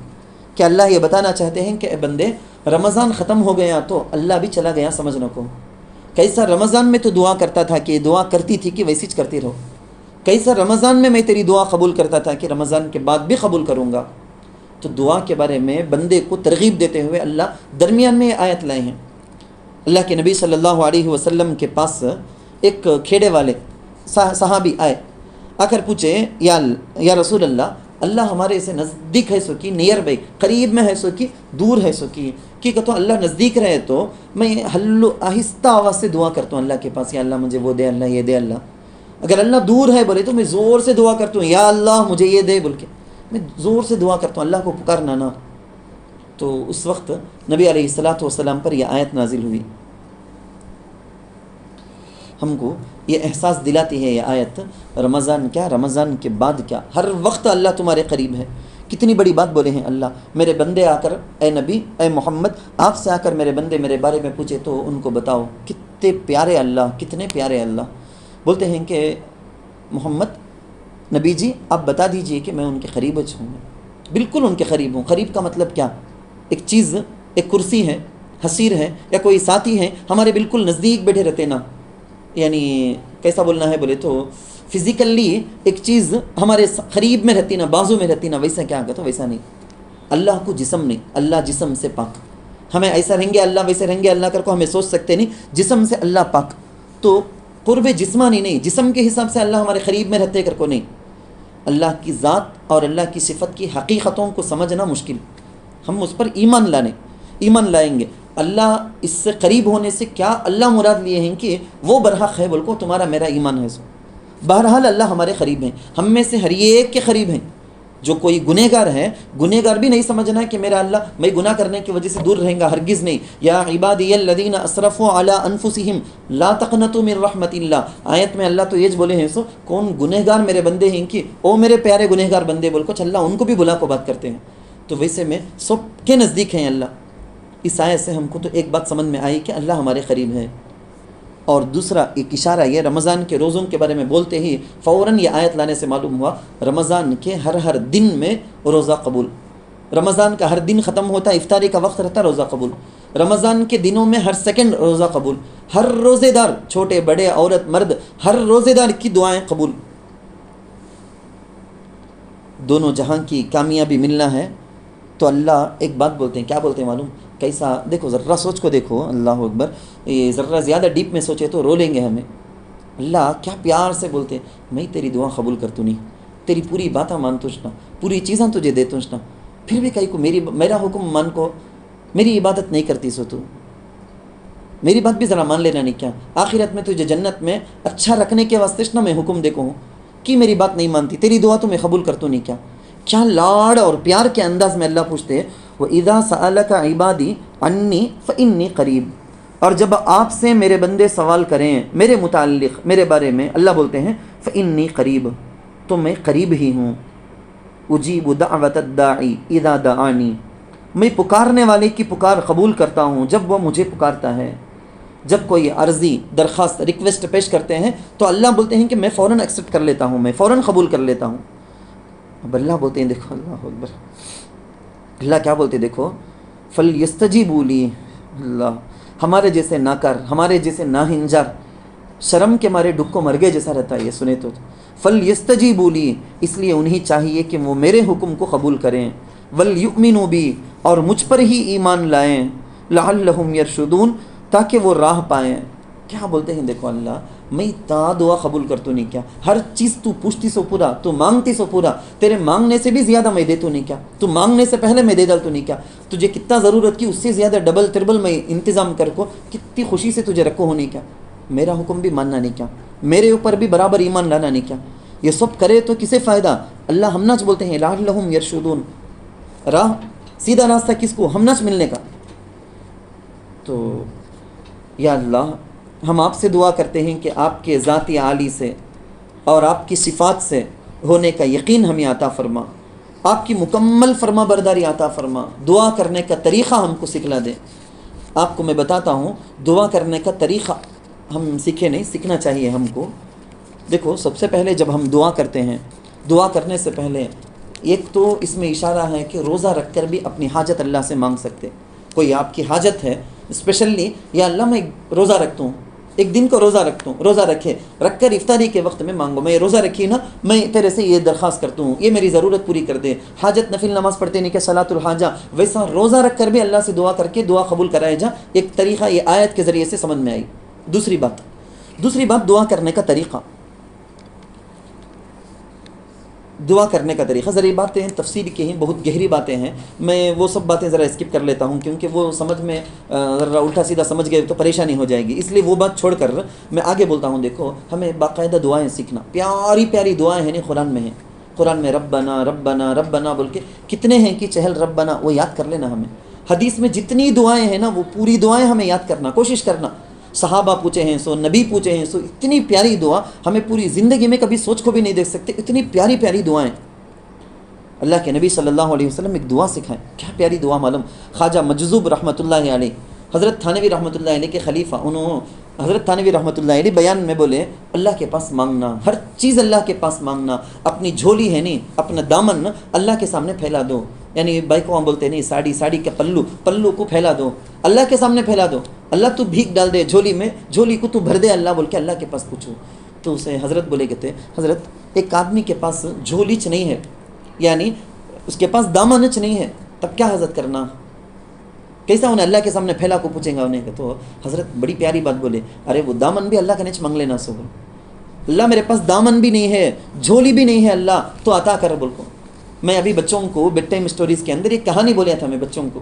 Speaker 2: کہ اللہ یہ بتانا چاہتے ہیں کہ اے بندے رمضان ختم ہو گیا تو اللہ بھی چلا گیا سمجھنے کو. کیسا رمضان میں تو دعا کرتا تھا کہ دعا کرتی تھی کہ ویسی کرتی رہو، کیسا رمضان میں تیری دعا قبول کرتا تھا کہ رمضان کے بعد بھی قبول کروں گا. تو دعا کے بارے میں بندے کو ترغیب دیتے ہوئے اللہ درمیان میں آیت لائے ہیں. اللہ کے نبی صلی اللہ علیہ وسلم کے پاس ایک کھیڑے والے صحابی آئے، آ کر پوچھے یا رسول اللہ، اللہ ہمارے سے نزدیک ہے سو کی، نیئر بائی، قریب میں ہے سو کی، دور ہے سو کی، کہ تو اللہ نزدیک رہے تو میں آہستہ آواز سے دعا کرتا ہوں اللہ کے پاس، یا اللہ مجھے وہ دے، اللہ یہ دے. اللہ اگر اللہ دور ہے بولے تو میں زور سے دعا کرتا ہوں یا اللہ مجھے یہ دے بول کے، میں زور سے دعا کرتا ہوں، اللہ کو پکارنا نا. تو اس وقت نبی علیہ الصلاۃ والسلام پر یہ آیت نازل ہوئی. ہم کو یہ احساس دلاتی ہے یہ آیت، رمضان کیا، رمضان کے بعد کیا، ہر وقت اللہ تمہارے قریب ہے. کتنی بڑی بات بولے ہیں اللہ. میرے بندے آ کر، اے نبی، اے محمد، آپ سے آ کر میرے بندے میرے بارے میں پوچھے تو ان کو بتاؤ. کتنے پیارے اللہ، کتنے پیارے اللہ. بولتے ہیں کہ محمد نبی جی آپ بتا دیجئے کہ میں ان کے قریب ہوں. بالکل ان کے قریب ہوں. قریب کا مطلب کیا؟ ایک چیز، ایک کرسی ہے، حسیر ہے، یا کوئی ساتھی ہے ہمارے بالکل نزدیک بیٹھے رہتے نا، یعنی کیسا بولنا ہے بولے تو فزیکلی ایک چیز ہمارے قریب میں رہتی نا، بازو میں رہتی نا، ویسا کیا کہتا ویسا نہیں. اللہ کو جسم نہیں، اللہ جسم سے پاک. ہمیں ایسا رہیں گے اللہ، ویسے رہیں گے اللہ کر کو ہمیں سوچ سکتے نہیں. جسم سے اللہ پاک. تو قرب جسمانی نہیں، جسم کے حساب سے اللہ ہمارے قریب میں رہتے کر کو نہیں. اللہ کی ذات اور اللہ کی صفت کی حقیقتوں کو سمجھنا مشکل. ہم اس پر ایمان لائیں گے. اللہ اس سے قریب ہونے سے کیا اللہ مراد لیے ہیں کہ وہ برحق ہے بول کو تمہارا میرا ایمان ہے سو. بہرحال اللہ ہمارے قریب ہیں، ہم میں سے ہر ایک کے قریب ہیں. جو کوئی گنہگار ہے، گنہگار بھی نہیں سمجھنا ہے کہ میرا اللہ میں گناہ کرنے کی وجہ سے دور رہیں گا، ہرگز نہیں. یا عبادی الذین اسرفوا علی انفسہم لا تقنطوا من رحمت اللہ. آیت میں اللہ تو یہ بولے ہیں سو کون گنہگار میرے بندے ہیں کہ او میرے پیارے گنہگار بندے بول کو اللہ ان کو بھی بلا کو بات کرتے ہیں. تو ویسے میں سب کے نزدیک ہیں اللہ. اس آیت سے ہم کو تو ایک بات سمجھ میں آئی کہ اللہ ہمارے قریب ہے. اور دوسرا ایک اشارہ یہ رمضان کے روزوں کے بارے میں بولتے ہی فوراً یہ آیت لانے سے معلوم ہوا رمضان کے ہر دن میں روزہ قبول. رمضان کا ہر دن ختم ہوتا، افطاری کا وقت رہتا، روزہ قبول. رمضان کے دنوں میں ہر سیکنڈ روزہ قبول، ہر روزے دار، چھوٹے بڑے عورت مرد، ہر روزے دار کی دعائیں قبول۔ دونوں جہاں کی کامیابی ملنا ہے تو اللہ ایک بات بولتے ہیں، کیا بولتے ہیں معلوم؟ کیسا دیکھو، ذرا سوچ کو دیکھو، اللہ اکبر، یہ ذرا زیادہ ڈیپ میں سوچے تو رو لیں گے ہمیں۔ اللہ کیا پیار سے بولتے ہیں، میں تیری دعا قبول کرتوں نہیں، تیری پوری باتیں مان تجھنا، پوری چیزاں تجھے دے تجھنا، پھر بھی کہیں کو میرا حکم مان کو، میری عبادت نہیں کرتی سو تو میری بات بھی ذرا مان لینا نہیں کیا؟ آخرت میں تجھے جنت میں اچھا رکھنے کے واسطے نہ میں حکم دے کو ہوں کہ میری بات نہیں مانتی، تیری دعا تو میں قبول کرتوں نہیں کیا؟ کیا لاڑ اور پیار کے انداز میں اللہ پوچھتے ہیں، وَإِذَا سَأَلَكَ عِبَادِي عَنِّي فَإِنِّي قَرِيب، اور جب آپ سے میرے بندے سوال کریں میرے متعلق، میرے بارے میں، اللہ بولتے ہیں فَإِنِّي قَرِيب، تو میں قریب ہی ہوں، اجیب دعوت الداعی اذا دعانی، میں پکارنے والے کی پکار قبول کرتا ہوں جب وہ مجھے پکارتا ہے۔ جب کوئی عرضی، درخواست، ریکویسٹ پیش کرتے ہیں تو اللہ بولتے ہیں کہ میں فوراً ایکسیپٹ کر لیتا ہوں، میں فوراً قبول کر لیتا ہوں۔ اب اللہ بولتے ہیں، دیکھو اللہ اکبر، اللہ کیا بولتے ہیں دیکھو، فَلْيَسْتَجِيبُوا لِي، اللہ ہمارے جیسے ناکر، ہمارے جیسے ناہنجار، شرم کے مارے ڈکو مرگے جیسا رہتا ہے یہ سنے تو، فَلْيَسْتَجِيبُوا لِي، اس لیے انہیں چاہیے کہ وہ میرے حکم کو قبول کریں، وَلْيُؤْمِنُوا بِي، اور مجھ پر ہی ایمان لائیں، لَعَلَّهُمْ يَرْشُدُونَ، تاکہ وہ راہ پائیں۔ کیا بولتے ہیں دیکھو، اللہ میں تا دعا قبول کرتوں نہیں کیا، ہر چیز تو پوچھتی سو پورا، تو مانگتی سو پورا، تیرے مانگنے سے بھی زیادہ میں دے تو نہیں کیا، تو مانگنے سے پہلے میں دے ڈالتوں نہیں کیا، تجھے کتنا ضرورت کی اس سے زیادہ ڈبل تربل میں انتظام کر کو، کتنی خوشی سے تجھے رکھو ہونے کیا، میرا حکم بھی ماننا نہیں کیا، میرے اوپر بھی برابر ایمان لانا نہیں کیا، یہ سب کرے تو کسے فائدہ؟ اللہ ہمناچ بولتے ہیں لعلہم یرشدون، راہ سیدھا راستہ کس کو؟ ہمناچ ملنے کا۔ تو یا اللہ ہم آپ سے دعا کرتے ہیں کہ آپ کے ذاتی عالی سے اور آپ کی صفات سے ہونے کا یقین ہمیں عطا فرما، آپ کی مکمل فرما برداری عطا فرما، دعا کرنے کا طریقہ ہم کو سکھلا دے۔ آپ کو میں بتاتا ہوں دعا کرنے کا طریقہ، ہم سیکھے نہیں، سیکھنا چاہیے ہم کو۔ دیکھو سب سے پہلے جب ہم دعا کرتے ہیں، دعا کرنے سے پہلے ایک تو اس میں اشارہ ہے کہ روزہ رکھ کر بھی اپنی حاجت اللہ سے مانگ سکتے۔ کوئی آپ کی حاجت ہے اسپیشلی، یا اللہ میں روزہ رکھتا ہوں، ایک دن کو روزہ رکھتا ہوں، روزہ رکھ کر افطاری کے وقت میں مانگو، میں روزہ رکھی نا، میں تیرے سے یہ درخواست کرتا ہوں، یہ میری ضرورت پوری کر دے۔ حاجت نفل نماز پڑھتے نہیں کہ صلاۃ الحاجہ، ویسا روزہ رکھ کر بھی اللہ سے دعا کر کے دعا قبول کرائے جا، ایک طریقہ یہ آیت کے ذریعے سے سمجھ میں آئی۔ دوسری بات دعا کرنے کا طریقہ، دعا کرنے کا طریقہ، ذرا باتیں تفصیل کی ہیں، بہت گہری باتیں ہیں، میں وہ سب باتیں ذرا اسکپ کر لیتا ہوں کیونکہ وہ سمجھ میں ذرا الٹا سیدھا سمجھ گئے تو پریشانی ہو جائے گی، اس لیے وہ بات چھوڑ کر میں آگے بولتا ہوں۔ دیکھو ہمیں باقاعدہ دعائیں سیکھنا، پیاری پیاری دعائیں ہیں نا قرآن میں ہیں، قرآن میں ربنا ربنا ربنا بول کے کتنے ہیں کہ چہل ربنا، وہ یاد کر لینا ہمیں۔ حدیث میں جتنی دعائیں ہیں نا وہ پوری دعائیں ہمیں یاد کرنا، کوشش کرنا۔ صحابہ پوچھے ہیں سو، نبی پوچھے ہیں سو، اتنی پیاری دعا ہمیں پوری زندگی میں کبھی سوچ کو بھی نہیں دیکھ سکتے، اتنی پیاری پیاری دعائیں۔ اللہ کے نبی صلی اللہ علیہ وسلم ایک دعا سکھائیں، کیا پیاری دعا معلوم، خواجہ مجذوب رحمۃ اللہ علیہ، حضرت تھانوی رحمۃ اللہ علیہ کے خلیفہ، حضرت تھانوی رحمۃ اللہ علیہ بیان میں بولے اللہ کے پاس مانگنا، ہر چیز اللہ کے پاس مانگنا، اپنی جھولی ہے نہیں، اپنا دامن اللہ کے سامنے پھیلا دو، یعنی بھائی کو ہم بولتے نہیں ساڑی کے پلو کو پھیلا دو، اللہ کے سامنے پھیلا دو، اللہ تو بھیک ڈال دے جھولی میں، جھولی کو تو بھر دے اللہ بول کے اللہ کے پاس پوچھو۔ تو اسے حضرت بولے کہتے، حضرت ایک آدمی کے پاس جھولیچ نہیں ہے، یعنی اس کے پاس دامنچ نہیں ہے، تب کیا حضرت کرنا، کیسا انہیں اللہ کے سامنے پھیلا کو پوچھیں گا انہیں؟ تو حضرت بڑی پیاری بات بولے، ارے وہ دامن بھی اللہ کا نیچ مانگ لینا سو، اللہ میرے پاس دامن بھی نہیں ہے، جھولی بھی نہیں ہے، اللہ تو عطا کر بول کو۔ میں ابھی بچوں کو بیڈ ٹائم اسٹوریز کے اندر ایک کہانی بولیا تھا، میں بچوں کو،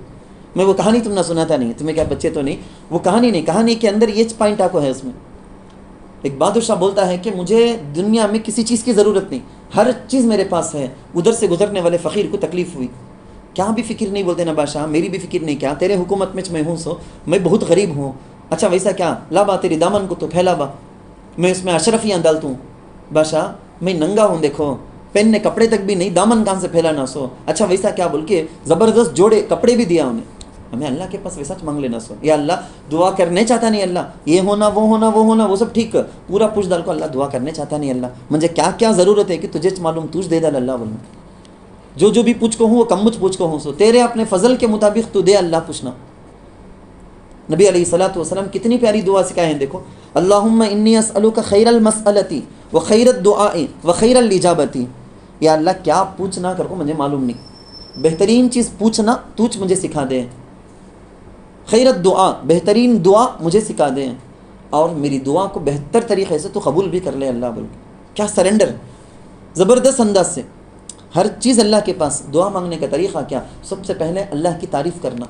Speaker 2: میں وہ کہانی تم نے سناتا نہیں، تمہیں کیا بچے تو نہیں، وہ کہانی نہیں، کہانی کے اندر یہ پوائنٹ آپ کو ہے، اس میں ایک بادشاہ بولتا ہے کہ مجھے دنیا میں کسی چیز کی ضرورت نہیں، ہر چیز میرے پاس ہے۔ ادھر سے گزرنے والے فقیر کو تکلیف ہوئی، کیا بھی فکر نہیں بولتے نا بادشاہ، میری بھی فکر نہیں، کیا تیرے حکومت میں ہوں سو میں بہت غریب ہوں، اچھا ویسا کیا لا با تیری دامن کو تو پھیلا با، میں اس میں اشرفیاں ڈالتوں، بادشاہ میں ننگا ہوں، دیکھو پہننے کپڑے تک بھی نہیں، دامن کہاں سے پھیلانا سو، اچھا ویسا کیا بول کے زبردست جوڑے کپڑے بھی دیا انہیں۔ ہمیں اللہ کے پاس ویسا مانگ لینا سو، یا اللہ دعا کرنے چاہتا نہیں، اللہ یہ ہونا وہ ہونا وہ ہونا وہ سب ٹھیک، پورا پوچھ ڈال کو اللہ دعا کرنے چاہتا نہیں، اللہ مجھے کیا کیا ضرورت ہے کہ تجھے معلوم، تجھ دے ڈال اللہ بولنا، جو بھی پوچھ کو ہوں وہ کم مجھ پوچھ کو ہوں سو، تیرے اپنے فضل کے مطابق تو دے اللہ پوچھنا۔ نبی علیہ الصلوۃ والسلام کتنی پیاری دعا سکھائے ہیں، دیکھو اللہم انی اسألک خیر المسألتی و خیر الدعاء و خیر الاجابتی، یا اللہ کیا پوچھنا کر کو مجھے معلوم نہیں، بہترین چیز پوچھنا توچ مجھے سکھا دے، خیر الدعاء بہترین دعا مجھے سکھا دے، اور میری دعا کو بہتر طریقے سے تو قبول بھی کر لے اللہ بول کے۔ کیا سرنڈر، زبردست انداز سے ہر چیز اللہ کے پاس۔ دعا مانگنے کا طریقہ کیا؟ سب سے پہلے اللہ کی تعریف کرنا،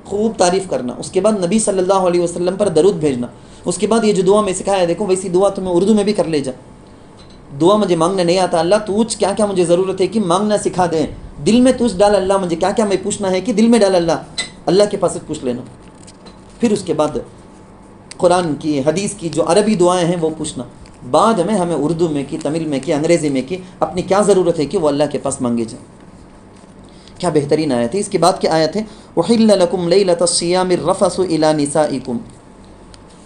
Speaker 2: خوب تعریف کرنا، اس کے بعد نبی صلی اللہ علیہ وسلم پر درود بھیجنا، اس کے بعد یہ جو دعا میں سکھایا دیکھو ویسی دعا تمہیں اردو میں بھی کر لے جا۔ دعا مجھے مانگنے نہیں آتا، اللہ توچ کیا کیا مجھے ضرورت ہے کہ مانگنا سکھا دیں، دل میں توچ ڈال اللہ، مجھے کیا کیا میں پوچھنا ہے کہ دل میں ڈال اللہ کے پاس سے پوچھ لینا۔ پھر اس کے بعد قرآن کی حدیث کی جو عربی دعائیں ہیں وہ پوچھنا، بعد میں ہمیں اردو میں کی، تمل میں کی، انگریزی میں کی، اپنی کیا ضرورت ہے کہ وہ اللہ کے پاس مانگے جائیں۔ کیا بہترین آیت ہے۔ اس کے بعد کی آیت ہے احل لکم لیلۃ الصیام الرفث الی نسائکم۔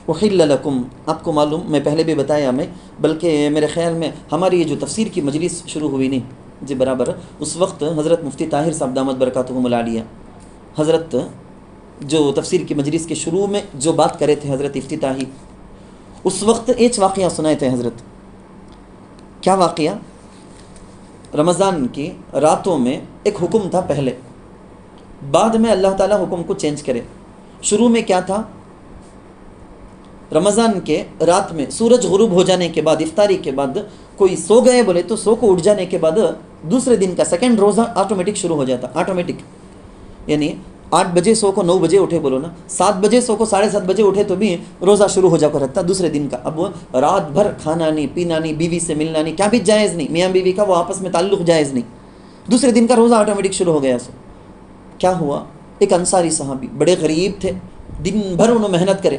Speaker 2: احل لکم، آپ کو معلوم، میں پہلے بھی بتایا میں، بلکہ میرے خیال میں ہماری یہ جو تفسیر کی مجلس شروع ہوئی نہیں جی برابر، اس وقت حضرت مفتی طاہر صاحب دامت برکاتہم العالیہ حضرت جو تفسیر کی مجلس کے شروع میں جو بات کرے تھے حضرت افتتاحی، اس وقت ایک واقعہ سنائے تھے حضرت۔ کیا واقعہ؟ رمضان کی راتوں میں ایک حکم تھا پہلے، بعد میں اللہ تعالیٰ حکم کو چینج کرے۔ شروع میں کیا تھا؟ رمضان کے رات میں سورج غروب ہو جانے کے بعد، افطاری کے بعد کوئی سو گئے بولے تو سو کو اٹھ جانے کے بعد دوسرے دن کا سیکنڈ روزہ آٹومیٹک شروع ہو جاتا، آٹومیٹک، یعنی 8 بجے سو کو 9 بجے اٹھے بولو نا، 7 بجے سو کو 7:30 بجے اٹھے تو بھی روزہ شروع ہو جا کر رہتا دوسرے دن کا۔ اب وہ رات بھر کھانا نہیں، پینا نہیں، بیوی سے ملنا نہیں، کیا بھی جائز نہیں، میاں بیوی کا وہ آپس میں تعلق جائز نہیں، دوسرے دن کا روزہ آٹومیٹک شروع ہو گیا۔ سو کیا ہوا؟ ایک انصاری صحابی بڑے غریب تھے، دن بھر انہوں محنت کرے،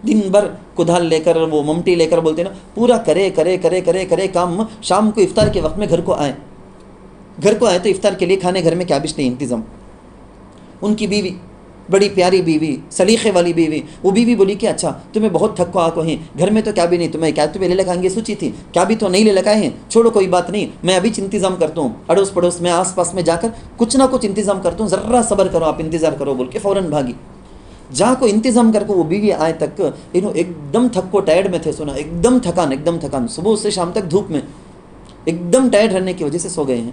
Speaker 2: دن بھر کدھال لے کر وہ ممٹی لے کر بولتے نا پورا کرے کام، شام کو افطار کے وقت میں گھر کو آئے تو افطار کے لیے کھانے گھر میں کیا بچ نہیں انتظام۔ ان کی بیوی بڑی پیاری بیوی، سلیقے والی بیوی، وہ بیوی بولی کہ اچھا تمہیں بہت تھکو آکو ہیں، گھر میں تو کیا بھی نہیں، تمہیں لے لگائیں گے سوچی تھی، کیا بھی تو نہیں لے لگائے ہیں، چھوڑو کوئی بات نہیں، میں ابھی انتظام کرتا ہوں، اڑوس پڑوس میں آس پاس میں جا کر کچھ نہ کچھ انتظام کرتا ہوں، ذرا صبر کرو، آپ انتظار کرو بول کے فوراً بھاگی۔ جہاں کو انتظام کر کے وہ بیوی آئے تک انہوں ایک دم تھکو ٹائرڈ میں تھے، سنا ایک دم تھکان، صبح سے شام تک دھوپ میں ایک دم ٹائرڈ رہنے کی وجہ سے سو گئے ہیں۔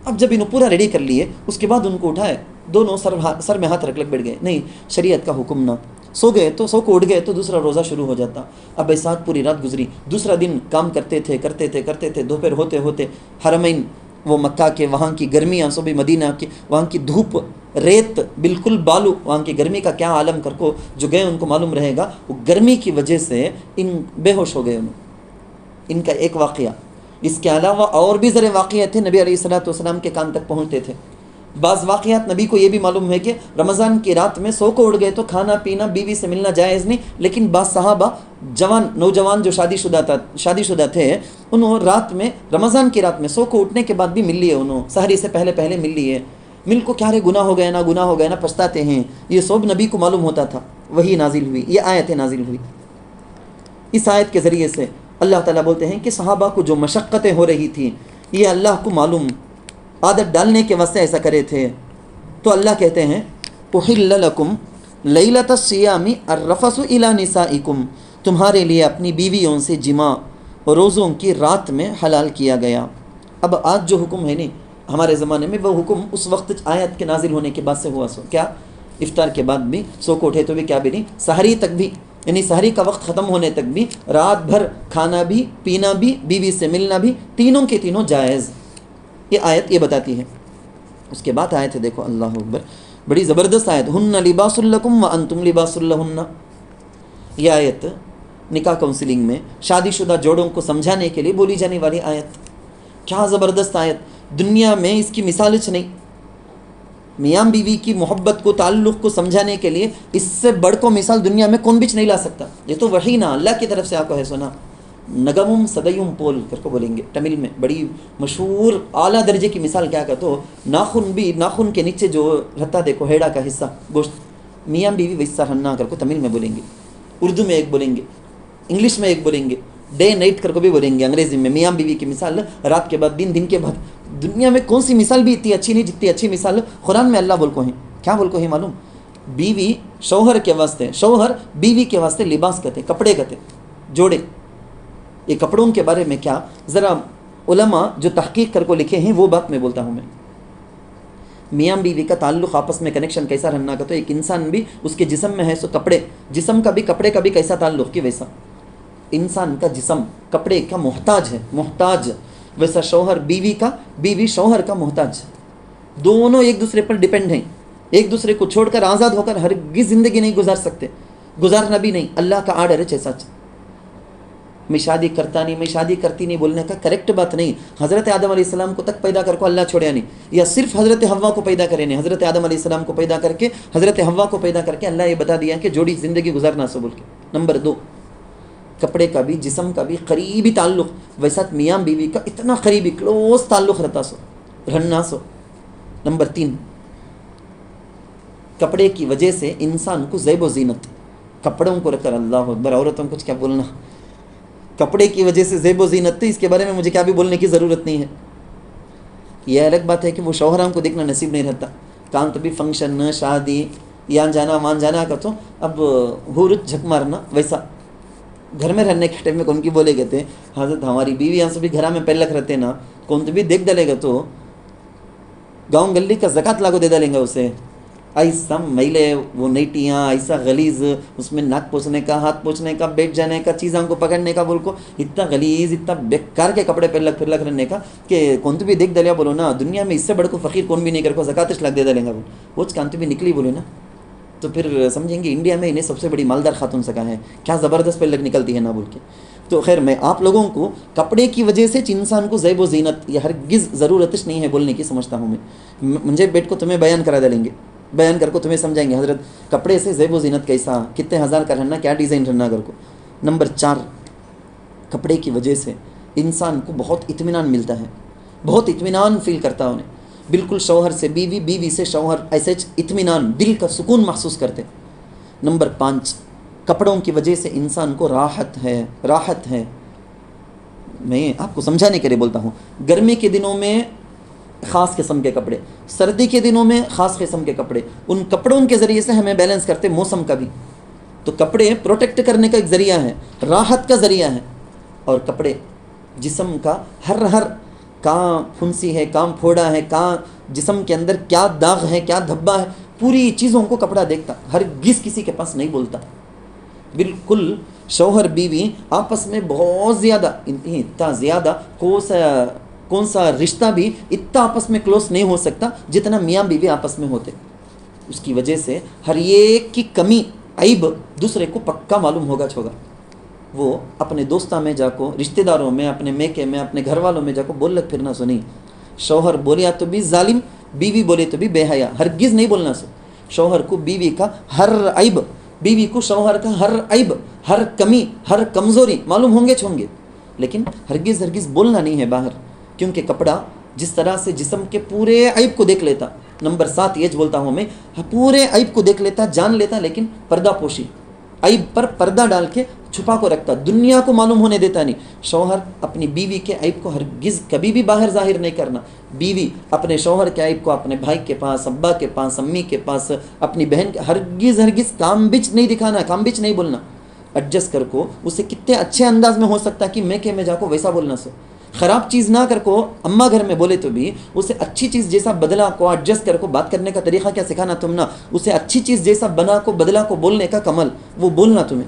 Speaker 2: اب جب انہوں پورا ریڈی کر لیے، اس کے بعد ان کو اٹھائے، دونوں سر میں ہاتھ رکھ بیٹھ گئے، نہیں شریعت کا حکم نہ، سو گئے تو سو کو اٹھ گئے تو دوسرا روزہ شروع ہو جاتا۔ اب ایسا پوری رات گزری، دوسرا دن کام کرتے تھے، دوپہر ہوتے حرمین وہ مکہ کے وہاں کی گرمیاں، صبح مدینہ کی وہاں کی دھوپ، ریت بالکل بالو، وہاں کی گرمی کا کیا عالم کر کو جو گئے ان کو معلوم رہے گا، وہ گرمی کی وجہ سے ان بے ہوش ہو گئے۔ ان کا ایک واقعہ، اس کے علاوہ اور بھی ذرے واقعات تھے نبی علیہ الصلوۃ والسلام کے کان تک پہنچتے تھے۔ بعض واقعات نبی کو یہ بھی معلوم ہے کہ رمضان کی رات میں سو کو اٹھ گئے تو کھانا پینا، بیوی سے ملنا جائز نہیں، لیکن بعض صحابہ نوجوان جو شادی شدہ تھے، انہوں رات میں رمضان کی رات میں سو کو اٹھنے کے بعد بھی مل لیے، انہوں سحری سے پہلے مل لیے، مل کو کیا رے گناہ ہو گئے نا پچھتاتے ہیں، یہ سب نبی کو معلوم ہوتا تھا۔ وہی نازل ہوئی، یہ آیتیں نازل ہوئی۔ اس آیت کے ذریعے سے اللہ تعالیٰ بولتے ہیں کہ صحابہ کو جو مشقتیں ہو رہی تھیں یہ اللہ کو معلوم، عادت ڈالنے کے واسطے ایسا کرے تھے، تو اللہ کہتے ہیں احل لکم لیلۃ الصیام الرفث الی نسائکم، تمہارے لیے اپنی بیویوں سے جماع روزوں کی رات میں حلال کیا گیا۔ اب آج جو حکم ہے نہیں ہمارے زمانے میں، وہ حکم اس وقت آیت کے نازل ہونے کے بعد سے ہوا۔ سو کیا افطار کے بعد بھی سو کو اٹھے تو بھی کیا بھی نہیں، سحری تک بھی، یعنی سحری کا وقت ختم ہونے تک بھی رات بھر کھانا بھی، پینا بھی، بیوی سے ملنا بھی، تینوں کے تینوں جائز، یہ آیت یہ بتاتی ہے۔ اس کے بعد آیت ہے دیکھو، اللہ اکبر، بڑی زبردست آیت، ہن لباس لکم وانتم لباس لہن۔ یہ آیت نکاح کونسلنگ میں شادی شدہ جوڑوں کو سمجھانے کے لیے بولی جانے والی آیت، کیا زبردست آیت، دنیا میں اس کی مثال نہیں۔ میاں بیوی کی محبت کو، تعلق کو سمجھانے کے لیے اس سے بڑھ کو مثال دنیا میں کون بھی نہیں لا سکتا۔ یہ تو وحی نا اللہ کی طرف سے آپ کو ہے سنا، نگمم سدیم پول کر کو بولیں گے تمل میں، بڑی مشہور اعلیٰ درجے کی مثال کیا کہتے ہو، ناخن کے نیچے جو رہتا دیکھو ہیڑا کا حصہ گوشت، میاں بیوی ویسا رہنا کر کو تمل میں بولیں گے، اردو میں ایک بولیں گے، انگلش میں ایک بولیں گے، ڈے نائٹ کر کو بھی بولیں گے انگریزی میں۔ میاں بیوی کی مثال رات کے بعد دن کے بعد، دنیا میں کون سی مثال بھی اتنی اچھی نہیں جتنی اچھی مثال قرآن میں اللہ بول کو ہیں۔ کیا بول کو ہے معلوم؟ بیوی شوہر کے واسطے، شوہر بیوی کے واسطے لباس کہتے، کپڑے کہتے، جوڑے. یہ کپڑوں کے بارے میں کیا ذرا علماء جو تحقیق کر کو لکھے ہیں وہ بات میں بولتا ہوں. میں میاں بیوی کا تعلق آپس میں کنیکشن کیسا رہنا کا، تو ایک انسان بھی اس کے جسم میں ہے سو کپڑے، جسم کا بھی کپڑے کا بھی کیسا تعلق کہ ویسا انسان کا جسم کپڑے کا محتاج ہے، محتاج، ویسا شوہر بیوی کا، بیوی شوہر کا محتاج. دونوں ایک دوسرے پر ڈیپینڈ ہیں، ایک دوسرے کو چھوڑ کر آزاد ہو کر ہرگز زندگی نہیں گزار سکتے، گزارنا بھی نہیں. اللہ کا آرڈر ہے جیسا. میں شادی کرتا نہیں، میں شادی کرتی نہیں بولنے کا کریکٹ بات نہیں. حضرت آدم علیہ السلام کو تک پیدا کر کو اللہ چھوڑیا نہیں، یا صرف حضرت حوا کو پیدا کرے نہیں. حضرت آدم علیہ السلام کو پیدا کر کے، حضرت حوا کو پیدا کر کے اللہ یہ بتا دیا کہ جوڑی زندگی گزارنا سو بول کے. نمبر 2، کپڑے کا بھی جسم کا بھی قریبی تعلق، ویسا میاں بیوی کا اتنا قریبی کلوز تعلق رہتا سو رہنا سو. نمبر 3، کپڑے کی وجہ سے انسان کو زیب و زینت، کپڑوں کو رکھ کر اللہ اکبر، عورتوں کو کچھ کیا بولنا، کپڑے کی وجہ سے زیب و زینت، اس کے بارے میں مجھے کیا بھی بولنے کی ضرورت نہیں ہے. یہ الگ بات ہے کہ وہ شوہروں کو دیکھنا نصیب نہیں رہتا. کام تو بھی فنکشن، شادی، یہاں جانا وہاں جانا کا، تو اب ہورت جھک مارنا. ویسا گھر میں رہنے کے ٹائم میں کون کی بولے گئے تھے حضرت ہماری بیوی یہاں سے بھی گھر میں پہلک رہتے نا، کون تو بھی دیکھ ڈالے گا تو گاؤں گلی کا زکوٰۃ لاگو دے ڈالیں گا اسے. ایسا میلے وہ نیٹیاں، ایسا غلیظ، اس میں ناک پوچھنے کا، ہاتھ پوچھنے کا، بیٹھ جانے کا، چیزوں کو پکڑنے کا، بول کو اتنا غلیظ، اتنا بیکار کے کپڑے پہلک پھرلک رہنے کا کہ کون تو بھی دیکھ دلیا بولو نا دنیا میں اس سے بڑھ کو فقیر کون بھی نہیں کر کو زکاتش لگ دے ڈالیں گا. وہ کانتی بھی نکلی بولو نا تو پھر سمجھیں گے انڈیا میں انہیں سب سے بڑی مالدار خاتون سکا ہے، کیا زبردست پہلک نکلتی ہے نا بول کے. تو خیر میں آپ لوگوں کو کپڑے کی وجہ سے انسان کو زیب و زینت یہ ہرگز ضرورتش نہیں ہے بولنے کی سمجھتا ہوں. میں مجھے بیٹھ کو تمہیں بیان کرا دیں گے، بیان کر کو تمہیں سمجھائیں گے حضرت کپڑے سے زیب و زینت کیسا، کتنے ہزار کا رہنا، کیا ڈیزائن رہنا کر کو. نمبر 4، کپڑے کی وجہ سے انسان کو بہت اطمینان ملتا ہے، بہت اطمینان فیل کرتا انہیں. بالکل شوہر سے بیوی، بیوی سے شوہر، ایسے اطمینان، دل کا سکون محسوس کرتے. نمبر 5، کپڑوں کی وجہ سے انسان کو راحت ہے، راحت ہے. میں آپ کو سمجھانے کے لیے بولتا ہوں. گرمی کے دنوں میں خاص قسم کے کپڑے، سردی کے دنوں میں خاص قسم کے کپڑے، ان کپڑوں کے ذریعے سے ہمیں بیلنس کرتے موسم کا بھی. تو کپڑے پروٹیکٹ کرنے کا ایک ذریعہ ہے، راحت کا ذریعہ ہے. اور کپڑے جسم کا ہر کہاں پھنسی ہے، کہاں پھوڑا ہے، کہاں جسم کے اندر کیا داغ ہے، کیا دھبا ہے، پوری چیزوں کو کپڑا دیکھتا، ہرگز کسی کے پاس نہیں بولتا. بالکل شوہر بیوی آپس میں بہت زیادہ، اتنا زیادہ کون سا رشتہ بھی اتنا آپس میں کلوز نہیں ہو سکتا جتنا میاں بیوی آپس میں ہوتے. اس کی وجہ سے ہر ایک کی کمی عیب دوسرے کو پکا معلوم ہوگا چھوگا. وہ اپنے دوستوں میں جا کو، رشتہ داروں میں، اپنے میکے میں، اپنے گھر والوں میں جا کو بول لگ پھرنا سو نہیں. شوہر بولیا تو بھی ظالم، بیوی بولے تو بھی بے حیا، ہرگز نہیں بولنا سو. شوہر کو بیوی کا ہر عیب، بیوی کو شوہر کا ہر عیب، ہر کمی، ہر کمزوری معلوم ہوں گے، لیکن ہرگز بولنا نہیں ہے باہر. کیونکہ کپڑا جس طرح سے جسم کے پورے عیب کو دیکھ لیتا. نمبر 7 یہ بولتا ہوں میں، پورے عیب کو دیکھ لیتا، جان لیتا، لیکن پردہ پوشی، عیب پر پردہ ڈال کے چھپا کو رکھتا، دنیا کو معلوم ہونے دیتا نہیں. شوہر اپنی بیوی کے عیب کو ہرگز کبھی بھی باہر ظاہر نہیں کرنا. بیوی اپنے شوہر کے عیب کو اپنے بھائی کے پاس، ابا کے پاس، امی کے پاس، اپنی بہن کے، ہرگز کام بچ نہیں دکھانا، کام بچ نہیں بولنا. ایڈجسٹ کر کو اسے کتنے اچھے انداز میں ہو سکتا کہ میں کہ میں جا کو ویسا بولنا سو. خراب چیز نہ کر کو اماں گھر میں بولے تو بھی اسے اچھی چیز جیسا بدلا کو ایڈجسٹ کر کو بات کرنے کا طریقہ کیا سکھانا تم نا. اسے اچھی چیز جیسا بنا کو بدلا کو بولنے کا کمل وہ بولنا تمہیں.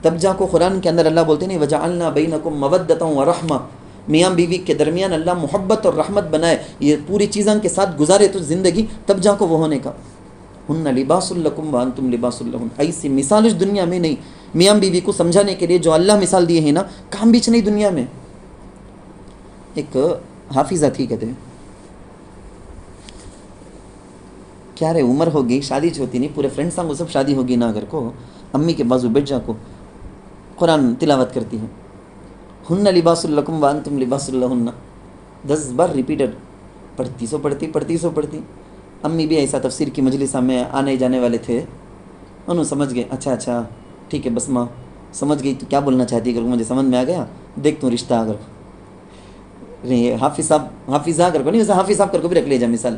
Speaker 2: تب جا کو قرآن کے اندر اللہ بولتے نہیں وجعلنا بینکم مودۃ ورحمہ، میاں بیوی کے درمیان اللہ محبت اور رحمت بنائے، یہ پوری چیزوں کے ساتھ گزارے تو زندگی، تب جا کو وہ ہونے کا. ہن لباس لکم وانتم لباس لہن. ایسی مثال اس دنیا میں نہیں. میاں بیوی کو سمجھانے کے لیے جو اللہ مثال دیے ہیں نا، کام بیچ نہیں دنیا میں. ایک حافظہ تھی، کہتے ہیں کیا رے عمر ہوگی، شادی ہوتی نہیں، پورے فرینڈ سانگ وہ سب شادی ہوگی نا، گھر کو امی کے بازو بیٹھ جا کو قرآن تلاوت کرتی ہیں. ہن لباس لکم وانتم لباس لہن، 10 بار ریپیٹڈ، پڑھتی. امی بھی ایسا تفسیر کی مجلسہ میں آنے جانے والے تھے، انہوں سمجھ گئے اچھا ٹھیک ہے بس ماں سمجھ گئی تو کیا بولنا چاہتی ہے، مجھے سمجھ میں آ گیا، دیکھ تو رشتہ اگر حافظ صاحب کر کو نہیں، ویسے حافظ صاحب کر کو بھی رکھ لے جا مثال.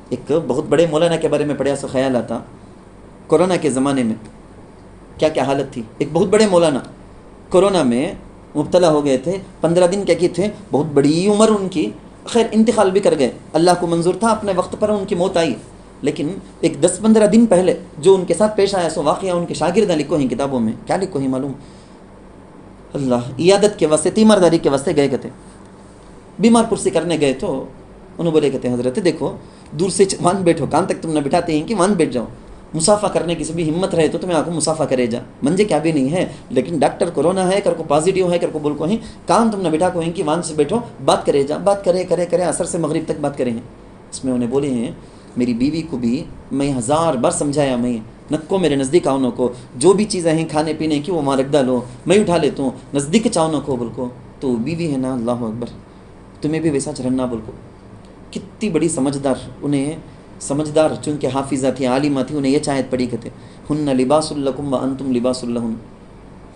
Speaker 2: ایک بہت بڑے مولانا کے بارے میں پڑھا سو خیال آتا، کورونا کے زمانے میں کیا کیا حالت تھی. ایک بہت بڑے مولانا کورونا میں مبتلا ہو گئے تھے، 15 دن کیا کی تھے، بہت بڑی عمر ان کی، خیر انتقال بھی کر گئے، اللہ کو منظور تھا اپنے وقت پر ان کی موت آئی. لیکن ایک 10-15 دن پہلے جو ان کے ساتھ پیش آیا سو واقعہ ان کے شاگردہ لکھو ہیں کتابوں میں، کیا لکھو ہیں معلوم، اللہ عیادت کے واسطے تیمارداری کے واسطے گئے کہتے، بیمار پرسی کرنے گئے تو انہوں بولے کہتے حضرت دیکھو دور سے وہاں بیٹھو، کہاں تک تم نے بٹھاتے ہیں کہ وہاں بیٹھ جاؤ، مسافہ کرنے کی بھی ہمت رہے تو تمہیں آنکھوں مسافہ کرے جا، منجے کیا بھی نہیں ہے، لیکن ڈاکٹر کورونا ہے کر کو پازیٹیو ہے کر کو بول کو ہیں، کام تم نے بٹھا کو ہیں کہ وہاں سے بیٹھو بات کرے جا، بات کرے عصر سے مغرب تک بات کرے ہیں. اس میں انہیں بولے ہیں میری بیوی کو بھی میں 1000 بار سمجھایا، میں نکو میرے نزدیک آؤ کو، جو بھی چیزیں ہیں کھانے پینے کی وہ وہاں رکھ ڈالو، میں اٹھا لیتا ہوں، نزدیک چاؤ نہ کو بول کو. تو بیوی ہے نا اللہ اکبر تمہیں بھی ویسا چرنا بول کو، کتنی بڑی سمجھدار، انہیں سمجھدار چونکہ حافظہ تھی عالمہ تھی، انہیں یہ چاہت پڑھی کہتے ہن لباس لکم وانتم لباس لہن،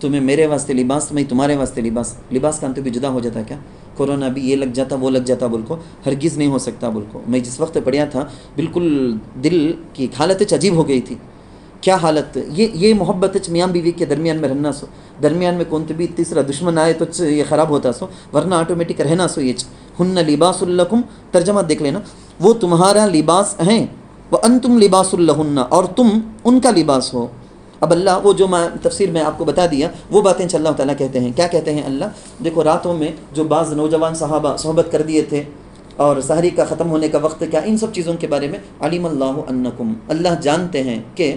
Speaker 2: تمہیں میرے واسطے لباس، میں تمہارے واسطے لباس. لباس کا انت بھی جدا ہو جاتا کیا، کورونا بھی یہ لگ جاتا وہ لگ جاتا بول کو، ہرگز نہیں ہو سکتا بول کو. میں جس وقت پڑھیا تھا بالکل دل کی حالت عجیب ہو گئی تھی. کیا حالت، یہ محبت میاں بیوی کے درمیان میں رہنا سو، درمیان میں کون بھی تیسرا دشمن آئے تو یہ خراب ہوتا سو، ورنہ آٹومیٹک رہنا سو. یہ ہن لباس لکم ترجمہ دیکھ لینا، وہ تمہارا لباس ہیں، وانتم لباس لہن، اور تم ان کا لباس ہو. اب اللہ وہ جو میں تفسیر میں آپ کو بتا دیا وہ باتیں اللہ تعالیٰ کہتے ہیں. کیا کہتے ہیں اللہ، دیکھو راتوں میں جو بعض نوجوان صحابہ صحبت کر دیے تھے اور سحری کا ختم ہونے کا وقت کیا، ان سب چیزوں کے بارے میں علیم اللہ انکم، اللہ جانتے ہیں کہ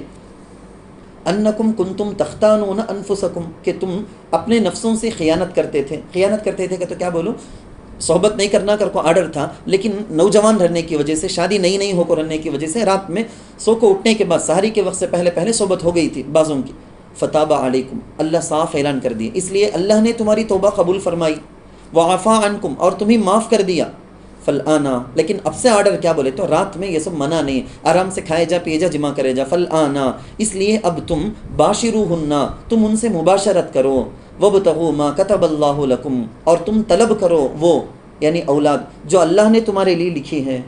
Speaker 2: انکم کنتم تختانون انفسکم، کہ تم اپنے نفسوں سے خیانت کرتے تھے. خیانت کرتے تھے کہ تو کیا بولو، صحبت نہیں کرنا کر کو آرڈر تھا، لیکن نوجوان رہنے کی وجہ سے، شادی نئی ہو کو رہنے کی وجہ سے رات میں سو کو اٹھنے کے بعد سحری کے وقت سے پہلے صحبت ہو گئی تھی بعضوں کی. فتاب علیکم، اللہ صاف اعلان کر دیا، اس لیے اللہ نے تمہاری توبہ قبول فرمائی. وعفا عنکم، اور تمہیں معاف کر دیا. فلانا، لیکن اب سے آرڈر کیا بولے تو رات میں یہ سب منع نہیں، آرام سے کھائے جا پیے جا جمع کرے جا. فلانا، اس لیے اب تم باشروہن، تم ان سے مباشرت کرو. وابتغوا ما كتب اللہ لکم، اور تم طلب کرو وہ یعنی اولاد جو اللہ نے تمہارے لیے لکھی ہے.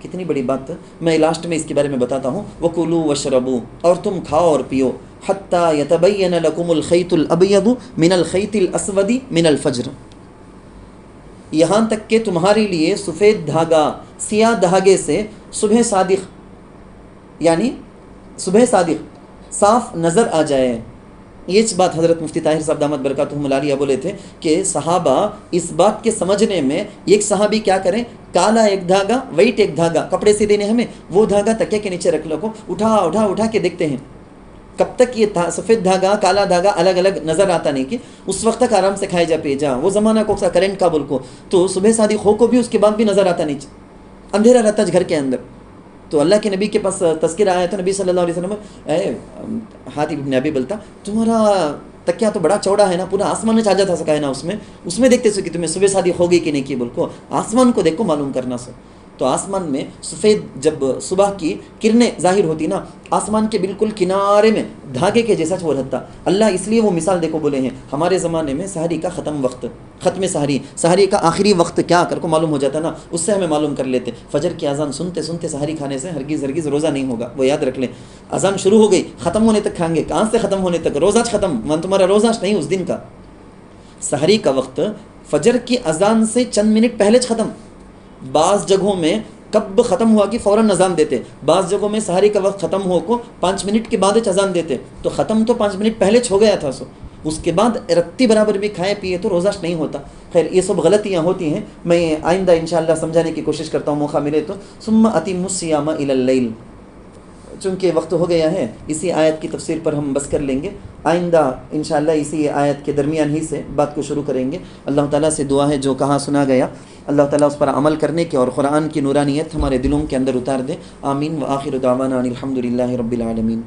Speaker 2: کتنی بڑی بات، میں لاسٹ میں اس کے بارے میں بتاتا ہوں. وَكُلُوا وَاشْرَبُوا، اور تم کھاؤ اور پیو. حَتَّى يَتَبَيَّنَ لَكُمُ الْخَيْطُ الْأَبْيَضُ مِنَ الْخَيْطِ الْأَسْوَدِ مِنَ الْفَجْرِ، یہاں تک کہ تمہارے لیے سفید دھاگا سیاہ دھاگے سے صبح صادق یعنی صبح صادق صاف نظر آ جائے. یہ بات حضرت مفتی طاہر صاحب دامت برکاتہم العالیہ بولے تھے کہ صحابہ اس بات کے سمجھنے میں، ایک صحابی کیا کریں، کالا ایک دھاگا وائٹ ایک دھاگا کپڑے سے دینے ہمیں، وہ دھاگا تکیے کے نیچے رکھ لو کو اٹھا کے دیکھتے ہیں کب تک یہ سفید دھاگا کالا دھاگا الگ الگ نظر آتا نہیں، کہ اس وقت تک آرام سے کھائے جا پی جا. وہ زمانہ کو سا کرنٹ کا بول کو، تو صبح صادق ہو کو بھی اس کے بعد بھی نظر آتا نہیں، اندھیرا رہتا گھر کے اندر. تو اللہ کے نبی کے پاس تذکرہ آیا تو نبی صلی اللہ علیہ وسلم حاتب بن ابی بلتا، تمہارا تکیہ تو بڑا چوڑا ہے نا، پورا آسمان میں چاہ جاتا سکا ہے نا، اس میں دیکھتے سو کہ تمہیں صبح صادق ہو گئی کہ نہیں کی بول کو، آسمان کو دیکھو معلوم کرنا سو. تو آسمان میں سفید جب صبح کی کرنیں ظاہر ہوتی نا، آسمان کے بالکل کنارے میں دھاگے کے جیسا وہ رہتا. اللہ اس لیے وہ مثال دیکھو بولے ہیں. ہمارے زمانے میں سحری کا ختم سحری کا آخری وقت کیا کر کو معلوم ہو جاتا نا، اس سے ہمیں معلوم کر لیتے. فجر کی اذان سنتے سحری کھانے سے ہرگز روزہ نہیں ہوگا، وہ یاد رکھ لیں. اذان شروع ہو گئی، ختم ہونے تک کھائیں گے، کہاں سے ختم ہونے تک، روزہ ختم، من تمہارا روزہ نہیں اس دن کا. سحری کا وقت فجر کی اذان سے چند منٹ پہلے ختم. بعض جگہوں میں کب ختم ہوا کہ فوراً اذان دیتے، بعض جگہوں میں سحری کا وقت ختم ہو کو 5 منٹ کے بعد اذان دیتے. تو ختم تو 5 منٹ پہلے ہو گیا تھا، سو اس کے بعد رتی برابر بھی کھائے پیے تو روزہ نہیں ہوتا. خیر یہ سب غلطیاں ہوتی ہیں، میں آئندہ انشاءاللہ سمجھانے کی کوشش کرتا ہوں موقع ملے تو. ثم اتموا الصیام الی اللیل، چونکہ وقت ہو گیا ہے اسی آیت کی تفسیر پر ہم بس کر لیں گے. آئندہ انشاءاللہ اسی آیت کے درمیان ہی سے بات کو شروع کریں گے. اللہ تعالیٰ سے دعا ہے جو کہا سنا گیا اللہ تعالیٰ اس پر عمل کرنے کے اور قرآن کی نورانیت ہمارے دلوں کے اندر اتار دے. آمین. وآخر دعوانا ان الحمد للہ رب العالمین.